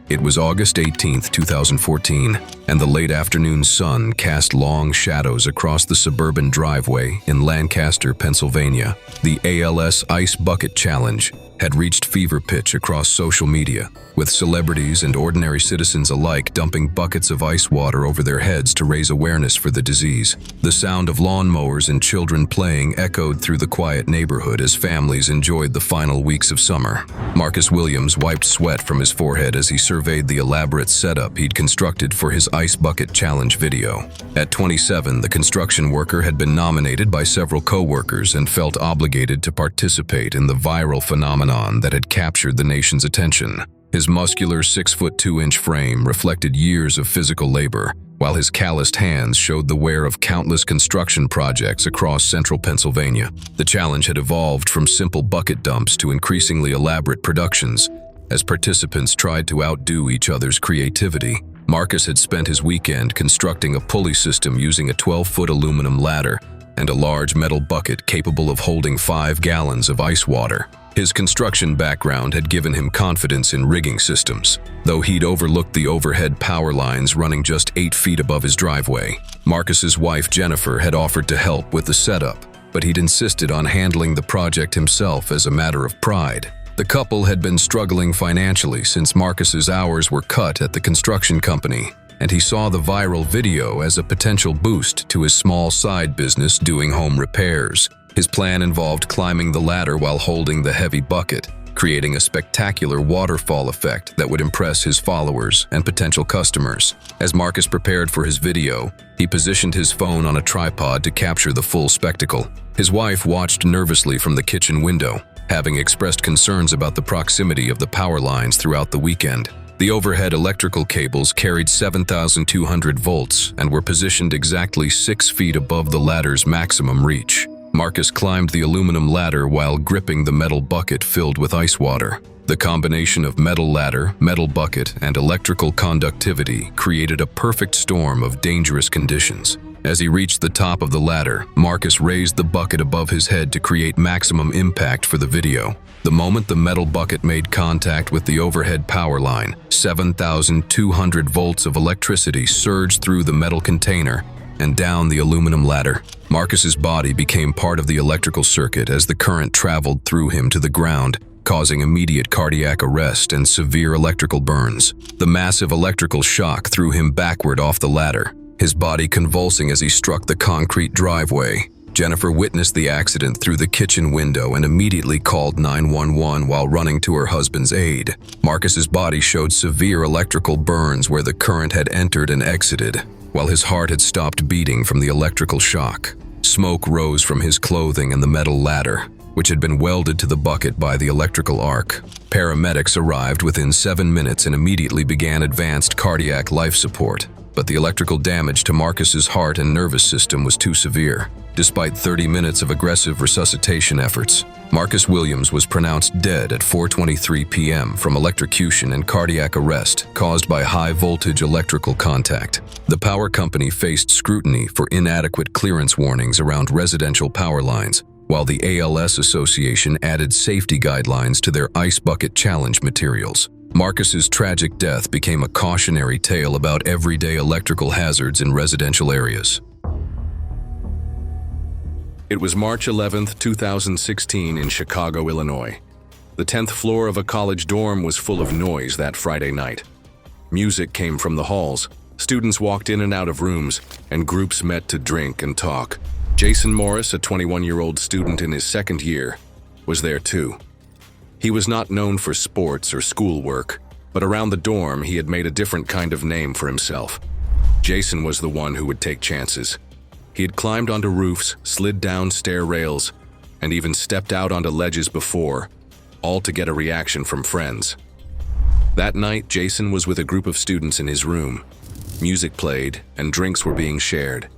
A: It was August 18, 2014, and the late afternoon sun cast long shadows across the suburban driveway in Lancaster, Pennsylvania. The ALS Ice Bucket Challenge had reached fever pitch across social media, with celebrities and ordinary citizens alike dumping buckets of ice water over their heads to raise awareness for the disease. The sound of lawnmowers and children playing echoed through the quiet neighborhood as families enjoyed the final weeks of summer. Marcus Williams wiped sweat from his forehead as he surveyed the elaborate setup he'd constructed for his Ice Bucket Challenge video. At 27, the construction worker had been nominated by several co-workers and felt obligated to participate in the viral phenomenon that had captured the nation's attention. His muscular 6'2" frame reflected years of physical labor, while his calloused hands showed the wear of countless construction projects across central Pennsylvania. The challenge had evolved from simple bucket dumps to increasingly elaborate productions, as participants tried to outdo each other's creativity. Marcus had spent his weekend constructing a pulley system using a 12-foot aluminum ladder and a large metal bucket capable of holding 5 gallons of ice water. His construction background had given him confidence in rigging systems, though he'd overlooked the overhead power lines running just 8 feet above his driveway. Marcus's wife, Jennifer, had offered to help with the setup, but he'd insisted on handling the project himself as a matter of pride. The couple had been struggling financially since Marcus's hours were cut at the construction company, and he saw the viral video as a potential boost to his small side business doing home repairs. His plan involved climbing the ladder while holding the heavy bucket, creating a spectacular waterfall effect that would impress his followers and potential customers. As Marcus prepared for his video, he positioned his phone on a tripod to capture the full spectacle. His wife watched nervously from the kitchen window, having expressed concerns about the proximity of the power lines throughout the weekend. The overhead electrical cables carried 7,200 volts and were positioned exactly 6 feet above the ladder's maximum reach. Marcus climbed the aluminum ladder while gripping the metal bucket filled with ice water. The combination of metal ladder, metal bucket, and electrical conductivity created a perfect storm of dangerous conditions. As he reached the top of the ladder, Marcus raised the bucket above his head to create maximum impact for the video. The moment the metal bucket made contact with the overhead power line, 7,200 volts of electricity surged through the metal container, and down the aluminum ladder. Marcus's body became part of the electrical circuit as the current traveled through him to the ground, causing immediate cardiac arrest and severe electrical burns. The massive electrical shock threw him backward off the ladder, his body convulsing as he struck the concrete driveway. Jennifer witnessed the accident through the kitchen window and immediately called 911 while running to her husband's aid. Marcus's body showed severe electrical burns where the current had entered and exited, while his heart had stopped beating from the electrical shock. Smoke rose from his clothing and the metal ladder, which had been welded to the bucket by the electrical arc. Paramedics arrived within 7 minutes and immediately began advanced cardiac life support, but the electrical damage to Marcus's heart and nervous system was too severe. Despite 30 minutes of aggressive resuscitation efforts, Marcus Williams was pronounced dead at 4:23 p.m. from electrocution and cardiac arrest caused by high-voltage electrical contact. The power company faced scrutiny for inadequate clearance warnings around residential power lines, while the ALS Association added safety guidelines to their ice bucket challenge materials. Marcus's tragic death became a cautionary tale about everyday electrical hazards in residential areas. It was March 11, 2016 in Chicago, Illinois. The 10th floor of a college dorm was full of noise that Friday night. Music came from the halls, students walked in and out of rooms, and groups met to drink and talk. Jason Morris, a 21-year-old student in his second year, was there too. He was not known for sports or schoolwork, but around the dorm he had made a different kind of name for himself. Jason was the one who would take chances. He had climbed onto roofs, slid down stair rails, and even stepped out onto ledges before, all to get a reaction from friends. That night, Jason was with a group of students in his room. Music played, and drinks were being shared.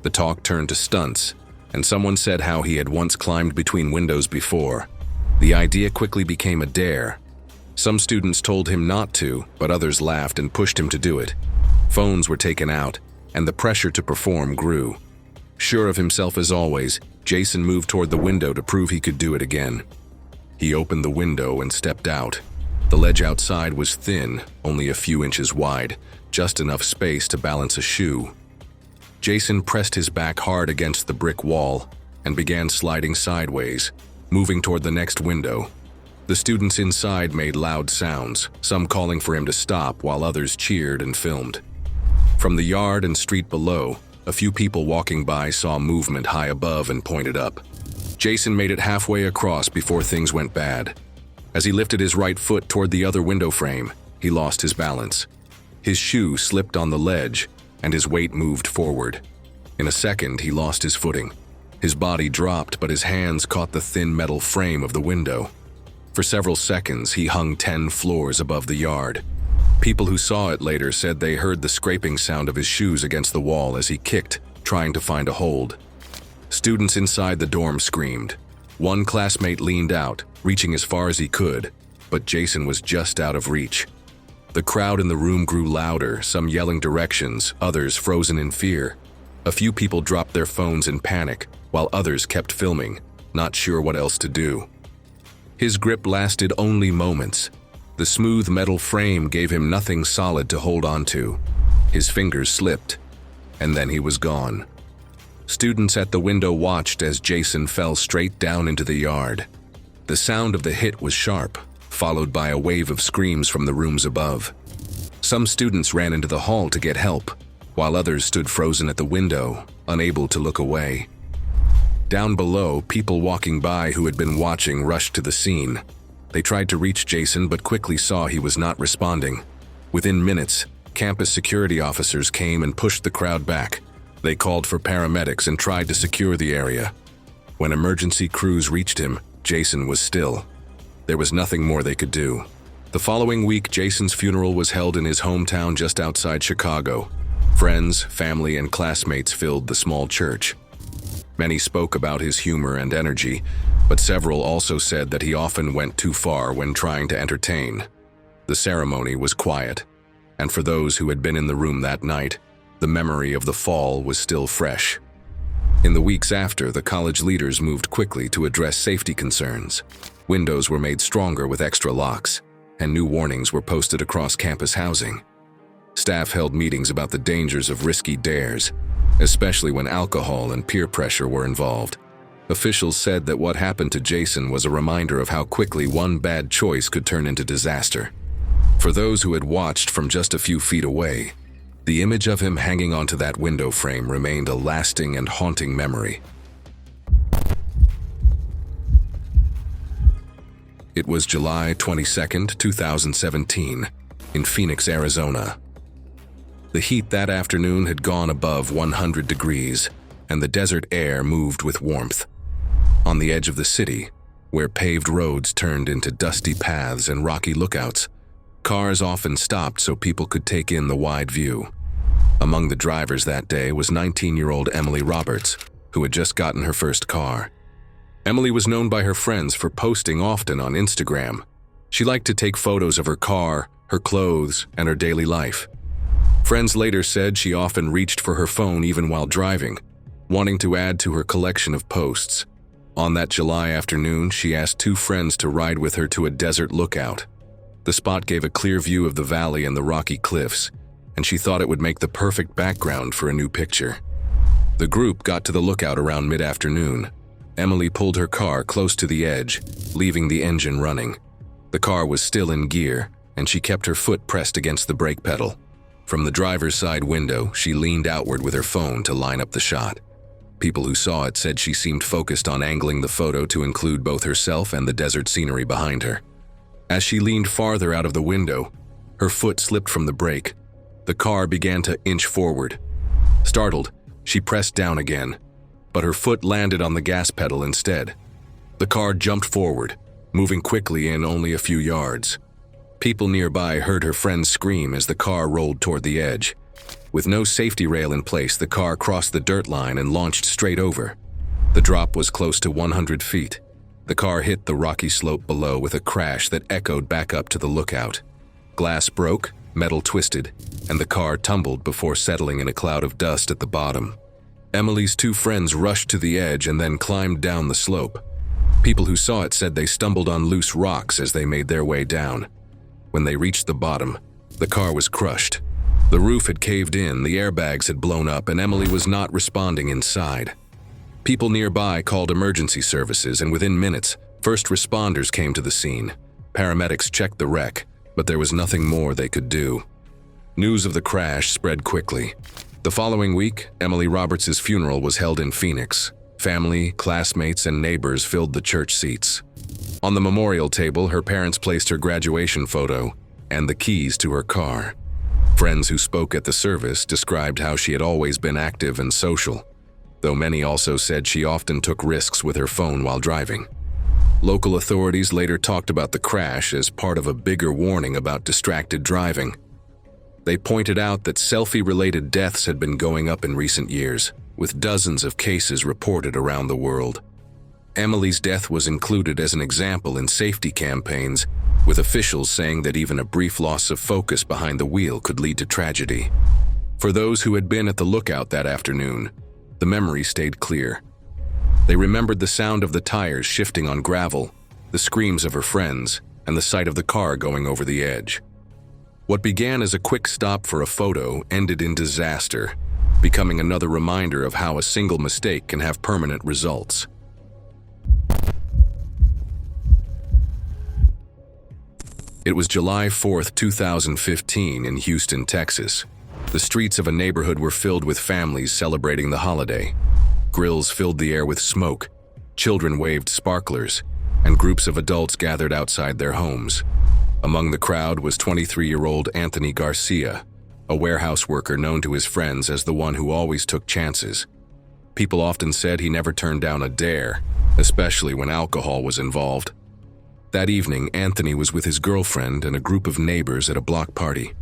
A: The talk turned to stunts, and someone said how he had once climbed between windows before. The idea quickly became a dare. Some students told him not to, but others laughed and pushed him to do it. Phones were taken out, and the pressure to perform grew. Sure of himself as always, Jason moved toward the window to prove he could do it again. He opened the window and stepped out. The ledge outside was thin, only a few inches wide, just enough space to balance a shoe. Jason pressed his back hard against the brick wall and began sliding sideways, moving toward the next window. The students inside made loud sounds, some calling for him to stop while others cheered and filmed. From the yard and street below, a few people walking by saw movement high above and pointed up. Jason made it halfway across before things went bad. As he lifted his right foot toward the other window frame, he lost his balance. His shoe slipped on the ledge, and his weight moved forward. In a second, he lost his footing. His body dropped, but his hands caught the thin metal frame of the window. For several seconds, he hung 10 floors above the yard. People who saw it later said they heard the scraping sound of his shoes against the wall as he kicked, trying to find a hold. Students inside the dorm screamed. One classmate leaned out, reaching as far as he could, but Jason was just out of reach. The crowd in the room grew louder, some yelling directions, others frozen in fear. A few people dropped their phones in panic, while others kept filming, not sure what else to do. His grip lasted only moments. The smooth metal frame gave him nothing solid to hold onto. His fingers slipped, and then he was gone. Students at the window watched as Jason fell straight down into the yard. The sound of the hit was sharp, followed by a wave of screams from the rooms above. Some students ran into the hall to get help, while others stood frozen at the window, unable to look away. Down below, people walking by who had been watching rushed to the scene. They tried to reach Jason but quickly saw he was not responding. Within minutes, campus security officers came and pushed the crowd back. They called for paramedics and tried to secure the area. When emergency crews reached him, Jason was still. There was nothing more they could do. The following week, Jason's funeral was held in his hometown just outside Chicago. Friends, family, and classmates filled the small church. Many spoke about his humor and energy, but several also said that he often went too far when trying to entertain. The ceremony was quiet, and for those who had been in the room that night, the memory of the fall was still fresh. In the weeks after, the college leaders moved quickly to address safety concerns. Windows were made stronger with extra locks, and new warnings were posted across campus housing. Staff held meetings about the dangers of risky dares, especially when alcohol and peer pressure were involved. Officials said that what happened to Jason was a reminder of how quickly one bad choice could turn into disaster. For those who had watched from just a few feet away, the image of him hanging onto that window frame remained a lasting and haunting memory. It was July 22, 2017, in Phoenix, Arizona. The heat that afternoon had gone above 100 degrees, and the desert air moved with warmth. On the edge of the city, where paved roads turned into dusty paths and rocky lookouts, cars often stopped so people could take in the wide view. Among the drivers that day was 19-year-old Emily Roberts, who had just gotten her first car. Emily was known by her friends for posting often on Instagram. She liked to take photos of her car, her clothes, and her daily life. Friends later said she often reached for her phone even while driving, wanting to add to her collection of posts. On that July afternoon, she asked two friends to ride with her to a desert lookout. The spot gave a clear view of the valley and the rocky cliffs, and she thought it would make the perfect background for a new picture. The group got to the lookout around mid-afternoon. Emily pulled her car close to the edge, leaving the engine running. The car was still in gear, and she kept her foot pressed against the brake pedal. From the driver's side window, she leaned outward with her phone to line up the shot. People who saw it said she seemed focused on angling the photo to include both herself and the desert scenery behind her. As she leaned farther out of the window, her foot slipped from the brake. The car began to inch forward. Startled, she pressed down again, but her foot landed on the gas pedal instead. The car jumped forward, moving quickly in only a few yards. People nearby heard her friends scream as the car rolled toward the edge. With no safety rail in place, the car crossed the dirt line and launched straight over. The drop was close to 100 feet. The car hit the rocky slope below with a crash that echoed back up to the lookout. Glass broke, metal twisted, and the car tumbled before settling in a cloud of dust at the bottom. Emily's two friends rushed to the edge and then climbed down the slope. People who saw it said they stumbled on loose rocks as they made their way down. When they reached the bottom, the car was crushed. The roof had caved in, the airbags had blown up, and Emily was not responding inside. People nearby called emergency services, and within minutes, first responders came to the scene. Paramedics checked the wreck, but there was nothing more they could do. News of the crash spread quickly. The following week, Emily Roberts' funeral was held in Phoenix. Family, classmates, and neighbors filled the church seats. On the memorial table, her parents placed her graduation photo and the keys to her car. Friends who spoke at the service described how she had always been active and social, though many also said she often took risks with her phone while driving. Local authorities later talked about the crash as part of a bigger warning about distracted driving. They pointed out that selfie-related deaths had been going up in recent years, with dozens of cases reported around the world. Emily's death was included as an example in safety campaigns, with officials saying that even a brief loss of focus behind the wheel could lead to tragedy. For those who had been at the lookout that afternoon, the memory stayed clear. They remembered the sound of the tires shifting on gravel, the screams of her friends, and the sight of the car going over the edge. What began as a quick stop for a photo ended in disaster, becoming another reminder of how a single mistake can have permanent results. It was July 4, 2015 in Houston, Texas. The streets of a neighborhood were filled with families celebrating the holiday. Grills filled the air with smoke, children waved sparklers, and groups of adults gathered outside their homes. Among the crowd was 23-year-old Anthony Garcia, a warehouse worker known to his friends as the one who always took chances. People often said he never turned down a dare, especially when alcohol was involved. That evening, Anthony was with his girlfriend and a group of neighbors at a block party.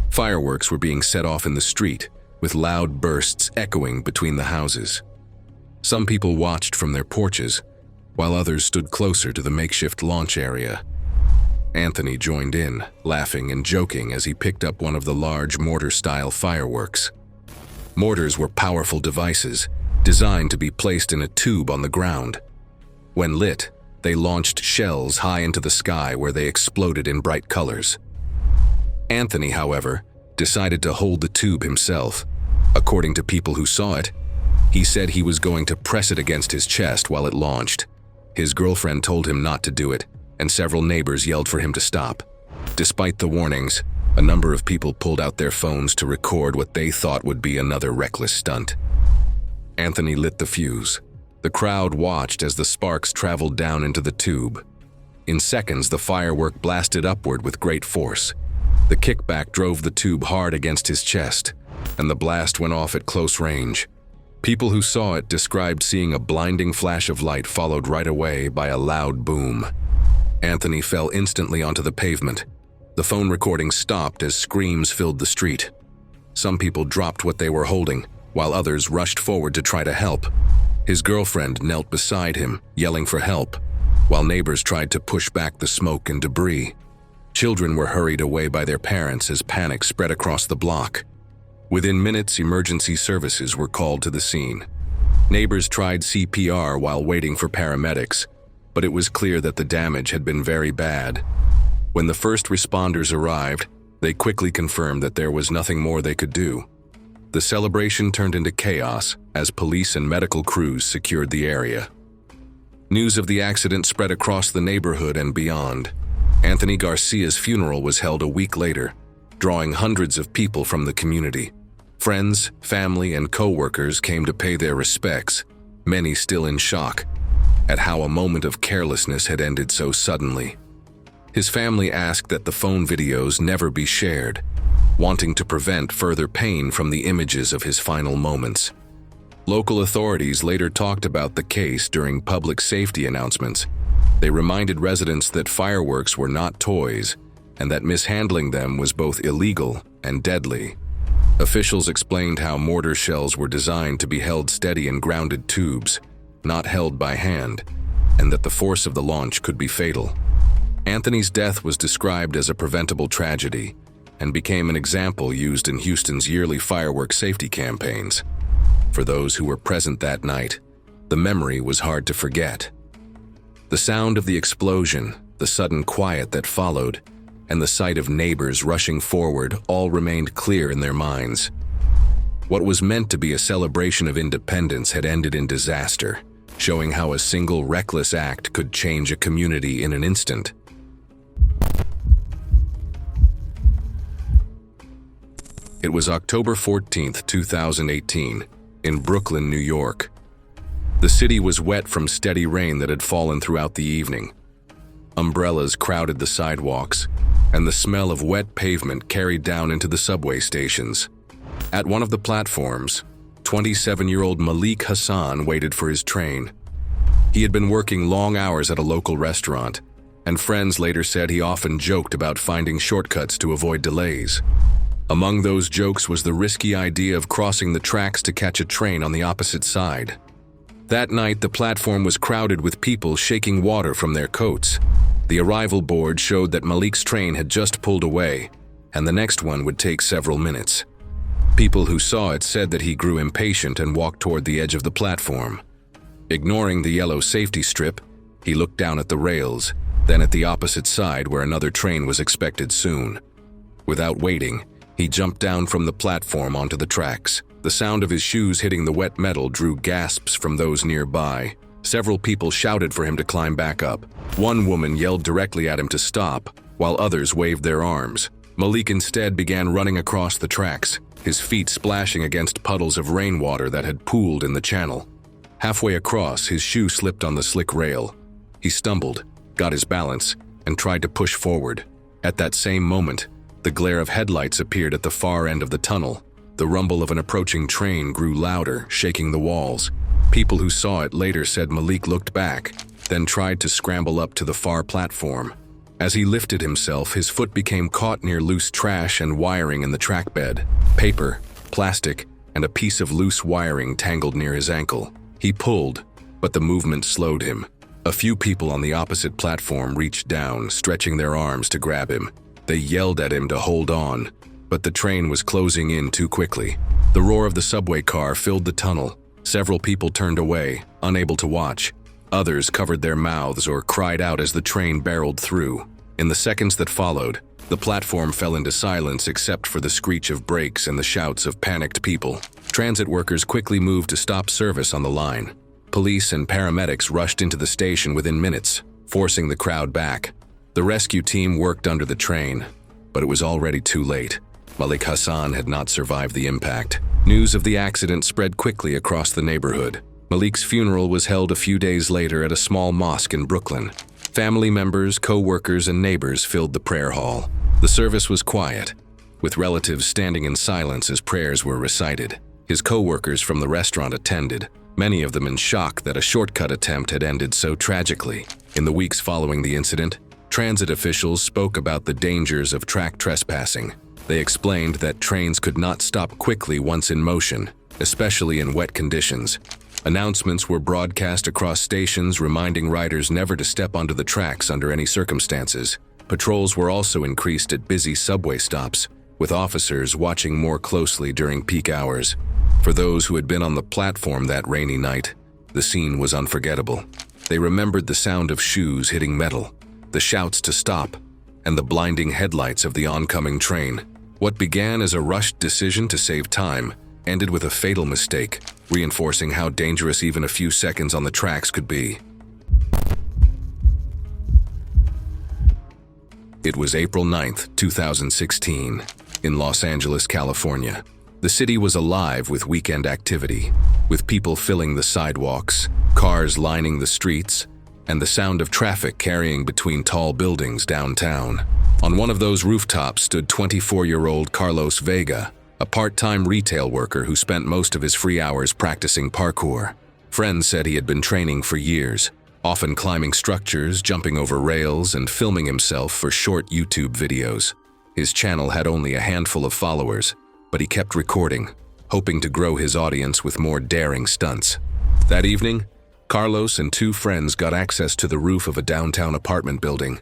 A: Fireworks were being set off in the street, with loud bursts echoing between the houses. Some people watched from their porches, while others stood closer to the makeshift launch area. Anthony joined in, laughing and joking as he picked up one of the large mortar-style fireworks. Mortars were powerful devices, designed to be placed in a tube on the ground. When lit, they launched shells high into the sky where they exploded in bright colors. Anthony, however, decided to hold the tube himself. According to people who saw it, he said he was going to press it against his chest while it launched. His girlfriend told him not to do it, and several neighbors yelled for him to stop. Despite the warnings, a number of people pulled out their phones to record what they thought would be another reckless stunt. Anthony lit the fuse. The crowd watched as the sparks traveled down into the tube. In seconds, the firework blasted upward with great force. The kickback drove the tube hard against his chest, and the blast went off at close range. People who saw it described seeing a blinding flash of light followed right away by a loud boom. Anthony fell instantly onto the pavement. The phone recording stopped as screams filled the street. Some people dropped what they were holding, while others rushed forward to try to help. His girlfriend knelt beside him, yelling for help, while neighbors tried to push back the smoke and debris. Children were hurried away by their parents as panic spread across the block. Within minutes, emergency services were called to the scene. Neighbors tried CPR while waiting for paramedics, but it was clear that the damage had been very bad. When the first responders arrived, they quickly confirmed that there was nothing more they could do. The celebration turned into chaos as police and medical crews secured the area. News of the accident spread across the neighborhood and beyond. Anthony Garcia's funeral was held a week later, drawing hundreds of people from the community. Friends, family, and co-workers came to pay their respects, many still in shock at how a moment of carelessness had ended so suddenly. His family asked that the phone videos never be shared, wanting to prevent further pain from the images of his final moments. Local authorities later talked about the case during public safety announcements. They reminded residents that fireworks were not toys, and that mishandling them was both illegal and deadly. Officials explained how mortar shells were designed to be held steady in grounded tubes, not held by hand, and that the force of the launch could be fatal. Anthony's death was described as a preventable tragedy and became an example used in Houston's yearly fireworks safety campaigns. For those who were present that night, the memory was hard to forget. The sound of the explosion, the sudden quiet that followed, and the sight of neighbors rushing forward all remained clear in their minds. What was meant to be a celebration of independence had ended in disaster, showing how a single reckless act could change a community in an instant. It was October 14, 2018, in Brooklyn, New York. The city was wet from steady rain that had fallen throughout the evening. Umbrellas crowded the sidewalks, and the smell of wet pavement carried down into the subway stations. At one of the platforms, 27-year-old Malik Hassan waited for his train. He had been working long hours at a local restaurant, and friends later said he often joked about finding shortcuts to avoid delays. Among those jokes was the risky idea of crossing the tracks to catch a train on the opposite side. That night, the platform was crowded with people shaking water from their coats. The arrival board showed that Malik's train had just pulled away, and the next one would take several minutes. People who saw it said that he grew impatient and walked toward the edge of the platform. Ignoring the yellow safety strip, he looked down at the rails, then at the opposite side where another train was expected soon. Without waiting, he jumped down from the platform onto the tracks. The sound of his shoes hitting the wet metal drew gasps from those nearby. Several people shouted for him to climb back up. One woman yelled directly at him to stop, while others waved their arms. Malik instead began running across the tracks, his feet splashing against puddles of rainwater that had pooled in the channel. Halfway across, his shoe slipped on the slick rail. He stumbled, got his balance, and tried to push forward. At that same moment, the glare of headlights appeared at the far end of the tunnel. The rumble of an approaching train grew louder, shaking the walls. People who saw it later said Malik looked back, then tried to scramble up to the far platform. As he lifted himself, his foot became caught near loose trash and wiring in the track bed. Paper, plastic, and a piece of loose wiring tangled near his ankle. He pulled, but the movement slowed him. A few people on the opposite platform reached down, stretching their arms to grab him. They yelled at him to hold on, but the train was closing in too quickly. The roar of the subway car filled the tunnel. Several people turned away, unable to watch. Others covered their mouths or cried out as the train barreled through. In the seconds that followed, the platform fell into silence except for the screech of brakes and the shouts of panicked people. Transit workers quickly moved to stop service on the line. Police and paramedics rushed into the station within minutes, forcing the crowd back. The rescue team worked under the train, but it was already too late. Malik Hassan had not survived the impact. News of the accident spread quickly across the neighborhood. Malik's funeral was held a few days later at a small mosque in Brooklyn. Family members, co-workers, and neighbors filled the prayer hall. The service was quiet, with relatives standing in silence as prayers were recited. His co-workers from the restaurant attended, many of them in shock that a shortcut attempt had ended so tragically. In the weeks following the incident, transit officials spoke about the dangers of track trespassing. They explained that trains could not stop quickly once in motion, especially in wet conditions. Announcements were broadcast across stations reminding riders never to step onto the tracks under any circumstances. Patrols were also increased at busy subway stops, with officers watching more closely during peak hours. For those who had been on the platform that rainy night, the scene was unforgettable. They remembered the sound of shoes hitting metal, the shouts to stop, and the blinding headlights of the oncoming train. What began as a rushed decision to save time ended with a fatal mistake, reinforcing how dangerous even a few seconds on the tracks could be. It was April 9th, 2016, in Los Angeles, California. The city was alive with weekend activity, with people filling the sidewalks, cars lining the streets, and the sound of traffic carrying between tall buildings downtown. On one of those rooftops stood 24-year-old Carlos Vega, a part-time retail worker who spent most of his free hours practicing parkour. Friends said he had been training for years, often climbing structures, jumping over rails, and filming himself for short YouTube videos. His channel had only a handful of followers, but he kept recording, hoping to grow his audience with more daring stunts. That evening, Carlos and two friends got access to the roof of a downtown apartment building.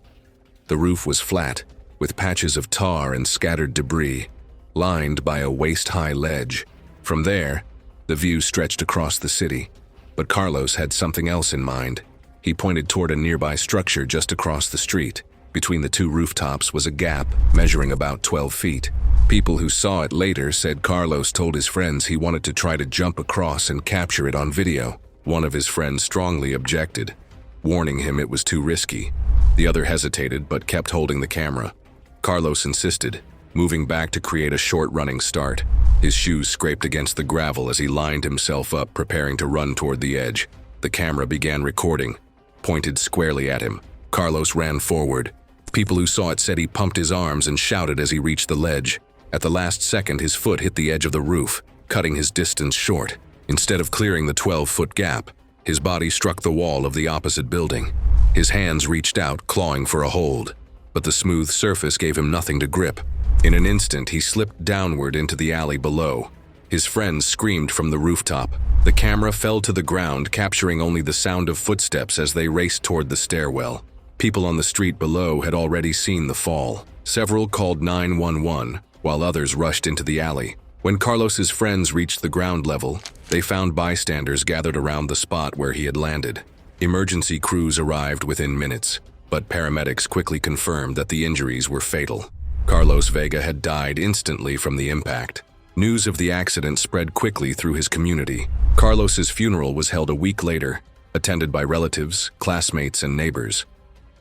A: The roof was flat, with patches of tar and scattered debris, lined by a waist-high ledge. From there, the view stretched across the city, but Carlos had something else in mind. He pointed toward a nearby structure just across the street. Between the two rooftops was a gap measuring about 12 feet. People who saw it later said Carlos told his friends he wanted to try to jump across and capture it on video. One of his friends strongly objected, warning him it was too risky. The other hesitated but kept holding the camera. Carlos insisted, moving back to create a short running start. His shoes scraped against the gravel as he lined himself up, preparing to run toward the edge. The camera began recording, pointed squarely at him. Carlos ran forward. People who saw it said he pumped his arms and shouted as he reached the ledge. At the last second, his foot hit the edge of the roof, cutting his distance short. Instead of clearing the 12-foot gap, his body struck the wall of the opposite building. His hands reached out, clawing for a hold, but the smooth surface gave him nothing to grip. In an instant, he slipped downward into the alley below. His friends screamed from the rooftop. The camera fell to the ground, capturing only the sound of footsteps as they raced toward the stairwell. People on the street below had already seen the fall. Several called 911, while others rushed into the alley. When Carlos's friends reached the ground level, they found bystanders gathered around the spot where he had landed. Emergency crews arrived within minutes, but paramedics quickly confirmed that the injuries were fatal. Carlos Vega had died instantly from the impact. News of the accident spread quickly through his community. Carlos's funeral was held a week later, attended by relatives, classmates, and neighbors.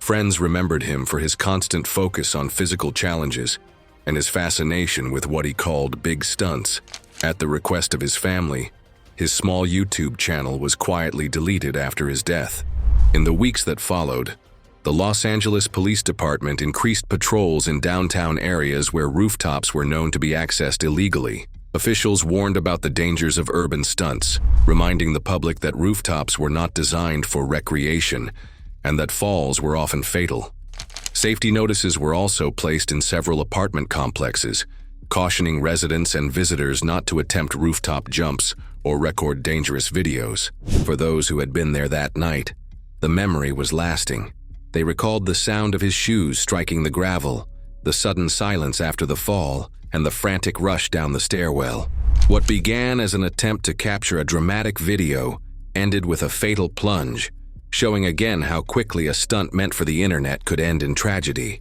A: Friends remembered him for his constant focus on physical challenges and his fascination with what he called big stunts. At the request of his family, his small YouTube channel was quietly deleted after his death. In the weeks that followed, the Los Angeles Police Department increased patrols in downtown areas where rooftops were known to be accessed illegally. Officials warned about the dangers of urban stunts, reminding the public that rooftops were not designed for recreation and that falls were often fatal. Safety notices were also placed in several apartment complexes, cautioning residents and visitors not to attempt rooftop jumps or record dangerous videos. For those who had been there that night, the memory was lasting. They recalled the sound of his shoes striking the gravel, the sudden silence after the fall, and the frantic rush down the stairwell. What began as an attempt to capture a dramatic video ended with a fatal plunge, showing again how quickly a stunt meant for the internet could end in tragedy.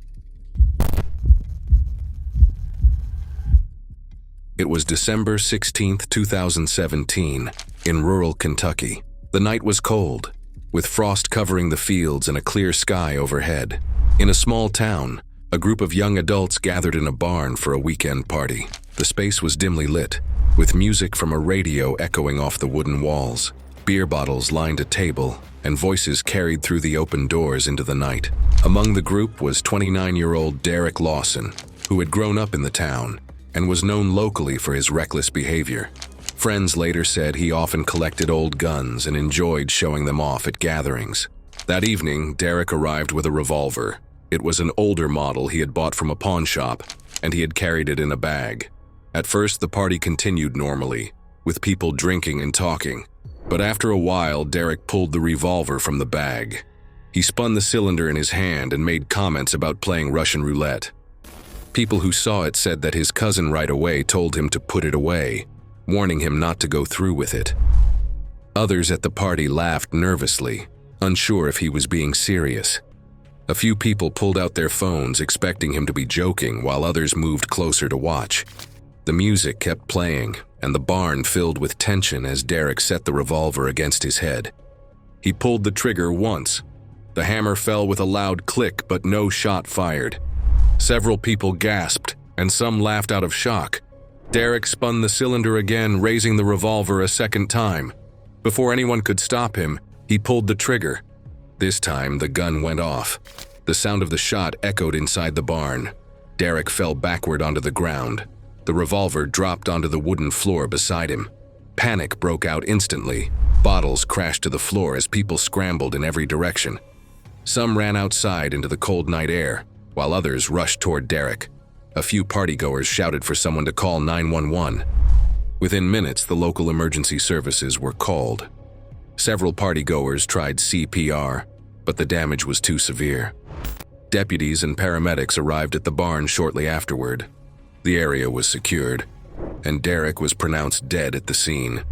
A: It was December 16th, 2017, in rural Kentucky. The night was cold, with frost covering the fields and a clear sky overhead. In a small town, a group of young adults gathered in a barn for a weekend party. The space was dimly lit, with music from a radio echoing off the wooden walls. Beer bottles lined a table, and voices carried through the open doors into the night. Among the group was 29-year-old Derek Lawson, who had grown up in the town and was known locally for his reckless behavior. Friends later said he often collected old guns and enjoyed showing them off at gatherings. That evening, Derek arrived with a revolver. It was an older model he had bought from a pawn shop, and he had carried it in a bag. At first, the party continued normally, with people drinking and talking. But after a while, Derek pulled the revolver from the bag. He spun the cylinder in his hand and made comments about playing Russian roulette. People who saw it said that his cousin right away told him to put it away, warning him not to go through with it. Others at the party laughed nervously, unsure if he was being serious. A few people pulled out their phones expecting him to be joking, while others moved closer to watch. The music kept playing, and the barn filled with tension as Derek set the revolver against his head. He pulled the trigger once. The hammer fell with a loud click, but no shot fired. Several people gasped, and some laughed out of shock. Derek spun the cylinder again, raising the revolver a second time. Before anyone could stop him, he pulled the trigger. This time, the gun went off. The sound of the shot echoed inside the barn. Derek fell backward onto the ground. The revolver dropped onto the wooden floor beside him. Panic broke out instantly. Bottles crashed to the floor as people scrambled in every direction. Some ran outside into the cold night air, while others rushed toward Derek. A few partygoers shouted for someone to call 911. Within minutes, the local emergency services were called. Several partygoers tried CPR, but the damage was too severe. Deputies and paramedics arrived at the barn shortly afterward. The area was secured, and Derek was pronounced dead at the scene.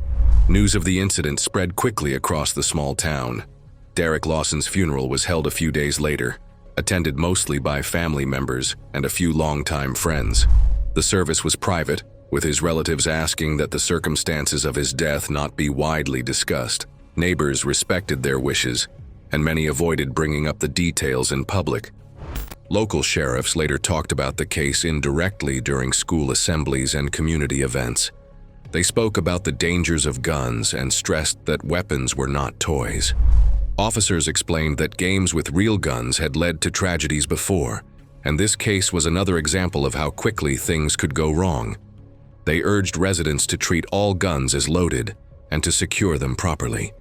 A: News of the incident spread quickly across the small town. Derek Lawson's funeral was held a few days later, attended mostly by family members and a few longtime friends. The service was private, with his relatives asking that the circumstances of his death not be widely discussed. Neighbors respected their wishes, and many avoided bringing up the details in public. Local sheriffs later talked about the case indirectly during school assemblies and community events. They spoke about the dangers of guns and stressed that weapons were not toys. Officers explained that games with real guns had led to tragedies before, and this case was another example of how quickly things could go wrong. They urged residents to treat all guns as loaded and to secure them properly.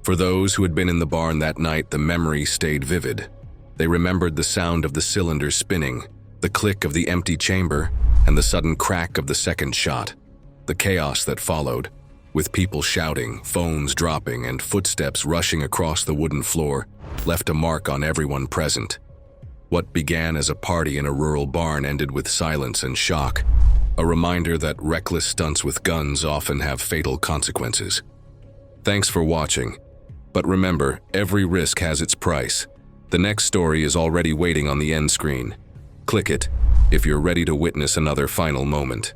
A: For those who had been in the barn that night, the memory stayed vivid. They remembered the sound of the cylinder spinning, the click of the empty chamber, and the sudden crack of the second shot. The chaos that followed, with people shouting, phones dropping, and footsteps rushing across the wooden floor, left a mark on everyone present. What began as a party in a rural barn ended with silence and shock, a reminder that reckless stunts with guns often have fatal consequences. Thanks for watching, but remember, every risk has its price. The next story is already waiting on the end screen. Click it if you're ready to witness another final moment.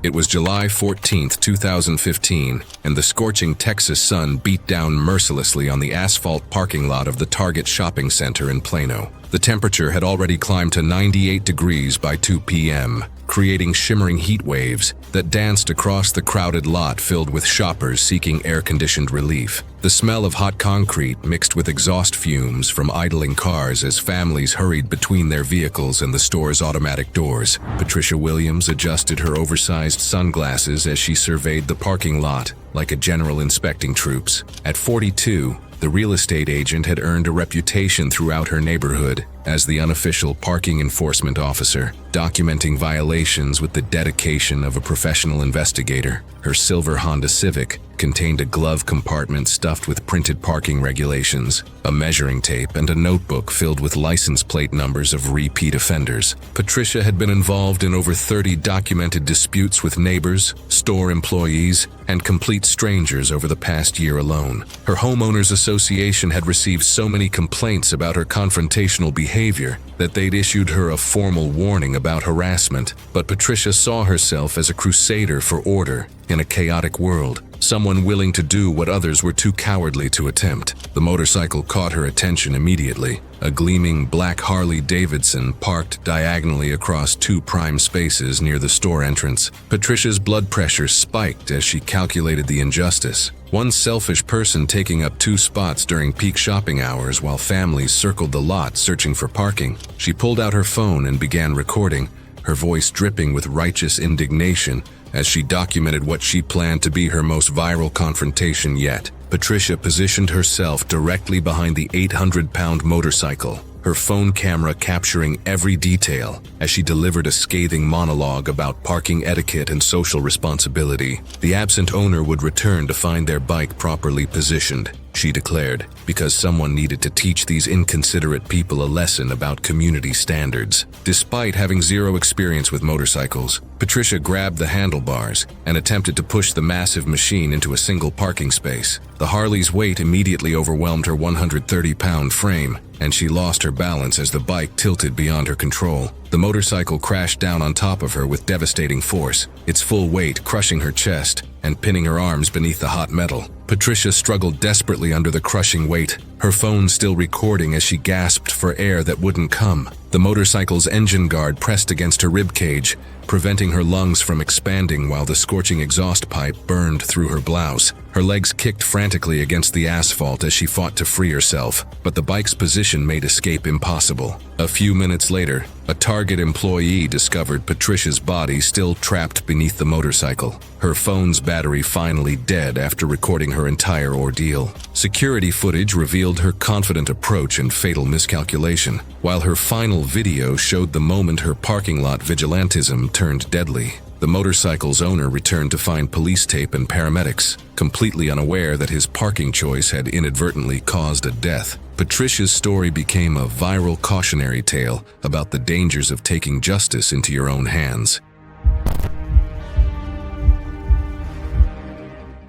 A: It was July 14th, 2015, and the scorching Texas sun beat down mercilessly on the asphalt parking lot of the Target shopping center in Plano. The temperature had already climbed to 98 degrees by 2 p.m., creating shimmering heat waves that danced across the crowded lot filled with shoppers seeking air-conditioned relief. The smell of hot concrete mixed with exhaust fumes from idling cars as families hurried between their vehicles and the store's automatic doors. Patricia Williams adjusted her oversized sunglasses as she surveyed the parking lot like a general inspecting troops. At 42, the real estate agent had earned a reputation throughout her neighborhood as the unofficial parking enforcement officer, documenting violations with the dedication of a professional investigator. Her silver Honda Civic contained a glove compartment stuffed with printed parking regulations, a measuring tape, and a notebook filled with license plate numbers of repeat offenders. Patricia had been involved in over 30 documented disputes with neighbors, store employees, and complete strangers over the past year alone. Her homeowners association had received so many complaints about her confrontational behavior behavior that they'd issued her a formal warning about harassment, but Patricia saw herself as a crusader for order in a chaotic world, someone willing to do what others were too cowardly to attempt. The motorcycle caught her attention immediately. A gleaming black Harley-Davidson parked diagonally across two prime spaces near the store entrance. Patricia's blood pressure spiked as she calculated the injustice. One selfish person taking up two spots during peak shopping hours while families circled the lot searching for parking. She pulled out her phone and began recording, her voice dripping with righteous indignation as she documented what she planned to be her most viral confrontation yet. Patricia positioned herself directly behind the 800-pound motorcycle, her phone camera capturing every detail as she delivered a scathing monologue about parking etiquette and social responsibility. The absent owner would return to find their bike properly positioned, she declared, because someone needed to teach these inconsiderate people a lesson about community standards. Despite having zero experience with motorcycles, Patricia grabbed the handlebars and attempted to push the massive machine into a single parking space. The Harley's weight immediately overwhelmed her 130-pound frame, and she lost her balance as the bike tilted beyond her control. The motorcycle crashed down on top of her with devastating force, its full weight crushing her chest and pinning her arms beneath the hot metal. Patricia struggled desperately under the crushing weight, her phone still recording as she gasped for air that wouldn't come. The motorcycle's engine guard pressed against her ribcage, preventing her lungs from expanding while the scorching exhaust pipe burned through her blouse. Her legs kicked frantically against the asphalt as she fought to free herself, but the bike's position made escape impossible. A few minutes later, a Target employee discovered Patricia's body still trapped beneath the motorcycle, her phone's battery finally dead after recording her entire ordeal. Security footage revealed her confident approach and fatal miscalculation, while her final video showed the moment her parking lot vigilantism turned deadly. The motorcycle's owner returned to find police tape and paramedics, completely unaware that his parking choice had inadvertently caused a death. Patricia's story became a viral cautionary tale about the dangers of taking justice into your own hands.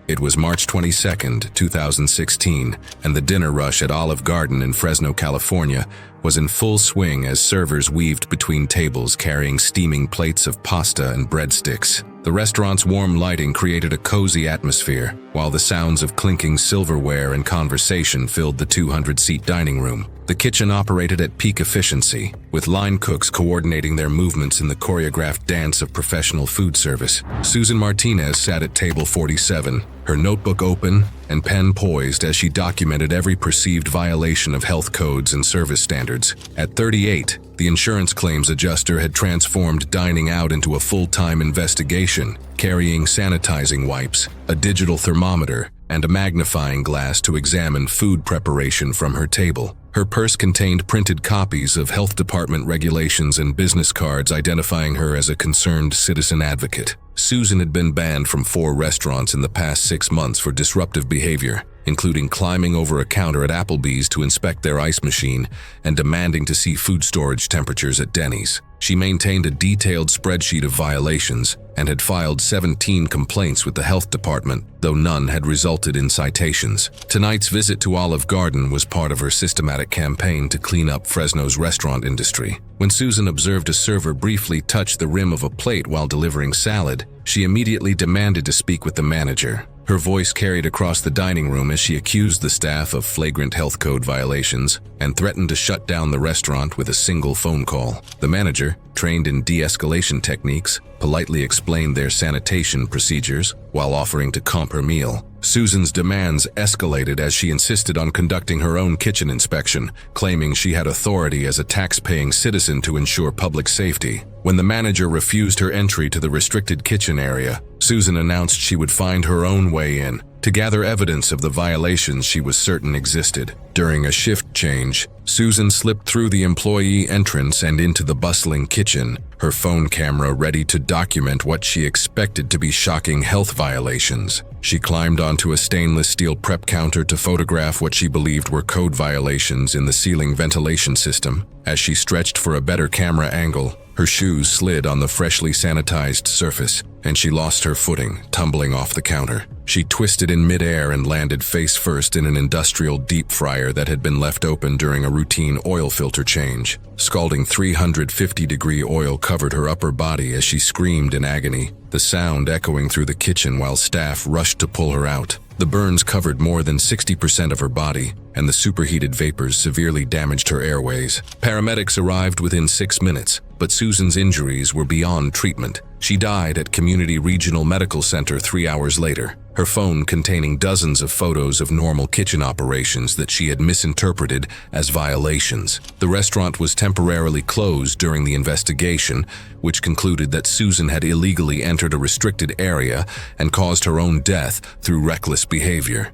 A: It was March 22, 2016, and the dinner rush at Olive Garden in Fresno, California, was in full swing as servers weaved between tables carrying steaming plates of pasta and breadsticks. The restaurant's warm lighting created a cozy atmosphere, while the sounds of clinking silverware and conversation filled the 200-seat dining room. The kitchen operated at peak efficiency, with line cooks coordinating their movements in the choreographed dance of professional food service. Susan Martinez sat at table 47, her notebook open and pen poised as she documented every perceived violation of health codes and service standards. At 38, the insurance claims adjuster had transformed dining out into a full-time investigation, carrying sanitizing wipes, a digital thermometer, and a magnifying glass to examine food preparation from her table. Her purse contained printed copies of health department regulations and business cards identifying her as a concerned citizen advocate. Susan had been banned from 4 restaurants in the past 6 months for disruptive behavior, including climbing over a counter at Applebee's to inspect their ice machine and demanding to see food storage temperatures at Denny's. She maintained a detailed spreadsheet of violations and had filed 17 complaints with the health department, though none had resulted in citations. Tonight's visit to Olive Garden was part of her systematic campaign to clean up Fresno's restaurant industry. When Susan observed a server briefly touch the rim of a plate while delivering salad, she immediately demanded to speak with the manager. Her voice carried across the dining room as she accused the staff of flagrant health code violations and threatened to shut down the restaurant with a single phone call. The manager, trained in de-escalation techniques, politely explained their sanitation procedures while offering to comp her meal. Susan's demands escalated as she insisted on conducting her own kitchen inspection, claiming she had authority as a tax-paying citizen to ensure public safety. When the manager refused her entry to the restricted kitchen area, Susan announced she would find her own way in, to gather evidence of the violations she was certain existed. During a shift change, Susan slipped through the employee entrance and into the bustling kitchen, her phone camera ready to document what she expected to be shocking health violations. She climbed onto a stainless steel prep counter to photograph what she believed were code violations in the ceiling ventilation system. As she stretched for a better camera angle, her Her shoes slid on the freshly sanitized surface, and she lost her footing, tumbling off the counter. She twisted in midair and landed face first in an industrial deep fryer that had been left open during a routine oil filter change. Scalding 350-degree oil covered her upper body as she screamed in agony, the sound echoing through the kitchen while staff rushed to pull her out. The burns covered more than 60% of her body, and the superheated vapors severely damaged her airways. Paramedics arrived within 6 minutes, but Susan's injuries were beyond treatment. She died at Community Regional Medical Center 3 hours later, her phone containing dozens of photos of normal kitchen operations that she had misinterpreted as violations. The restaurant was temporarily closed during the investigation, which concluded that Susan had illegally entered a restricted area and caused her own death through reckless behavior.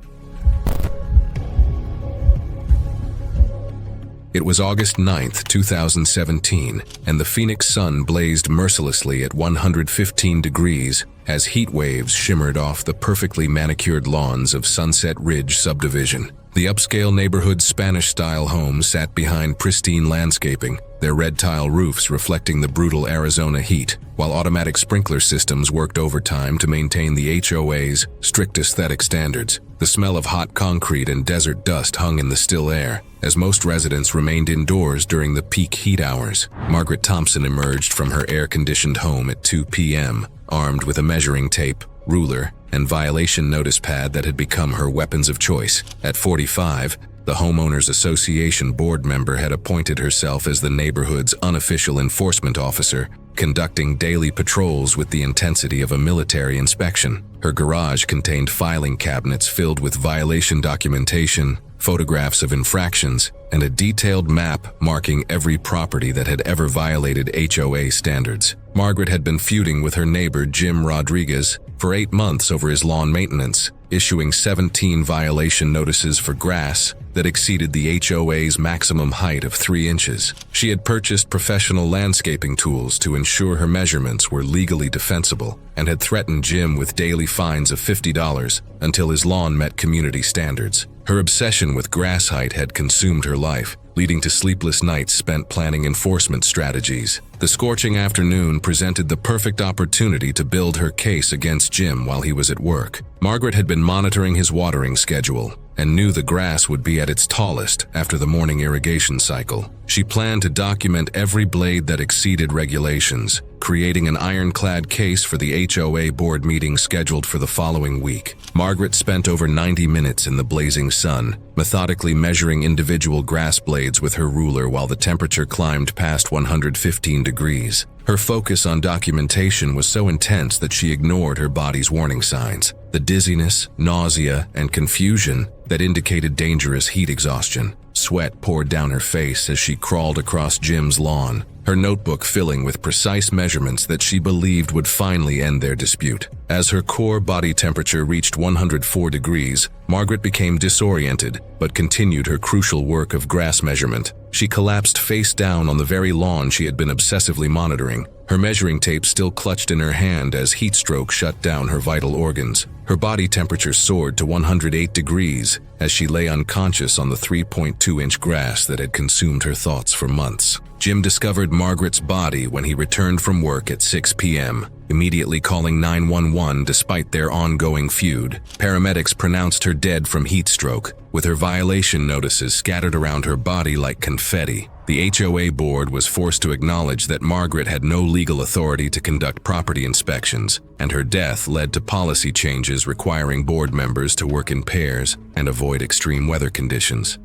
A: It was August 9, 2017, and the Phoenix sun blazed mercilessly at 115 degrees as heat waves shimmered off the perfectly manicured lawns of Sunset Ridge subdivision. The upscale neighborhood's Spanish-style homes sat behind pristine landscaping, their red tile roofs reflecting the brutal Arizona heat, while automatic sprinkler systems worked overtime to maintain the HOA's strict aesthetic standards. The smell of hot concrete and desert dust hung in the still air, as most residents remained indoors during the peak heat hours. Margaret Thompson emerged from her air-conditioned home at 2 p.m., armed with a measuring tape, ruler, and violation notice pad that had become her weapons of choice. At 45, the Homeowners Association board member had appointed herself as the neighborhood's unofficial enforcement officer, conducting daily patrols with the intensity of a military inspection. Her garage contained filing cabinets filled with violation documentation, photographs of infractions, and a detailed map marking every property that had ever violated HOA standards. Margaret had been feuding with her neighbor Jim Rodriguez for 8 months over his lawn maintenance, issuing 17 violation notices for grass that exceeded the HOA's maximum height of 3 inches. She had purchased professional landscaping tools to ensure her measurements were legally defensible and had threatened Jim with daily fines of $50 until his lawn met community standards. Her obsession with grass height had consumed her life, leading to sleepless nights spent planning enforcement strategies. The scorching afternoon presented the perfect opportunity to build her case against Jim while he was at work. Margaret had been monitoring his watering schedule and knew the grass would be at its tallest after the morning irrigation cycle. She planned to document every blade that exceeded regulations, creating an ironclad case for the HOA board meeting scheduled for the following week. Margaret spent over 90 minutes in the blazing sun, methodically measuring individual grass blades with her ruler while the temperature climbed past 115 degrees. Her focus on documentation was so intense that she ignored her body's warning signs, the dizziness, nausea, and confusion that indicated dangerous heat exhaustion. Sweat poured down her face as she crawled across Jim's lawn, her notebook filling with precise measurements that she believed would finally end their dispute. As her core body temperature reached 104 degrees, Margaret became disoriented but continued her crucial work of grass measurement. She collapsed face down on the very lawn she had been obsessively monitoring, her measuring tape still clutched in her hand as heat stroke shut down her vital organs. Her body temperature soared to 108 degrees as she lay unconscious on the 3.2-inch grass that had consumed her thoughts for months. Jim discovered Margaret's body when he returned from work at 6 p.m., immediately calling 911 despite their ongoing feud. Paramedics pronounced her dead from heat stroke, with her violation notices scattered around her body like confetti. The HOA board was forced to acknowledge that Margaret had no legal authority to conduct property inspections, and her death led to policy changes requiring board members to work in pairs and avoid extreme weather conditions.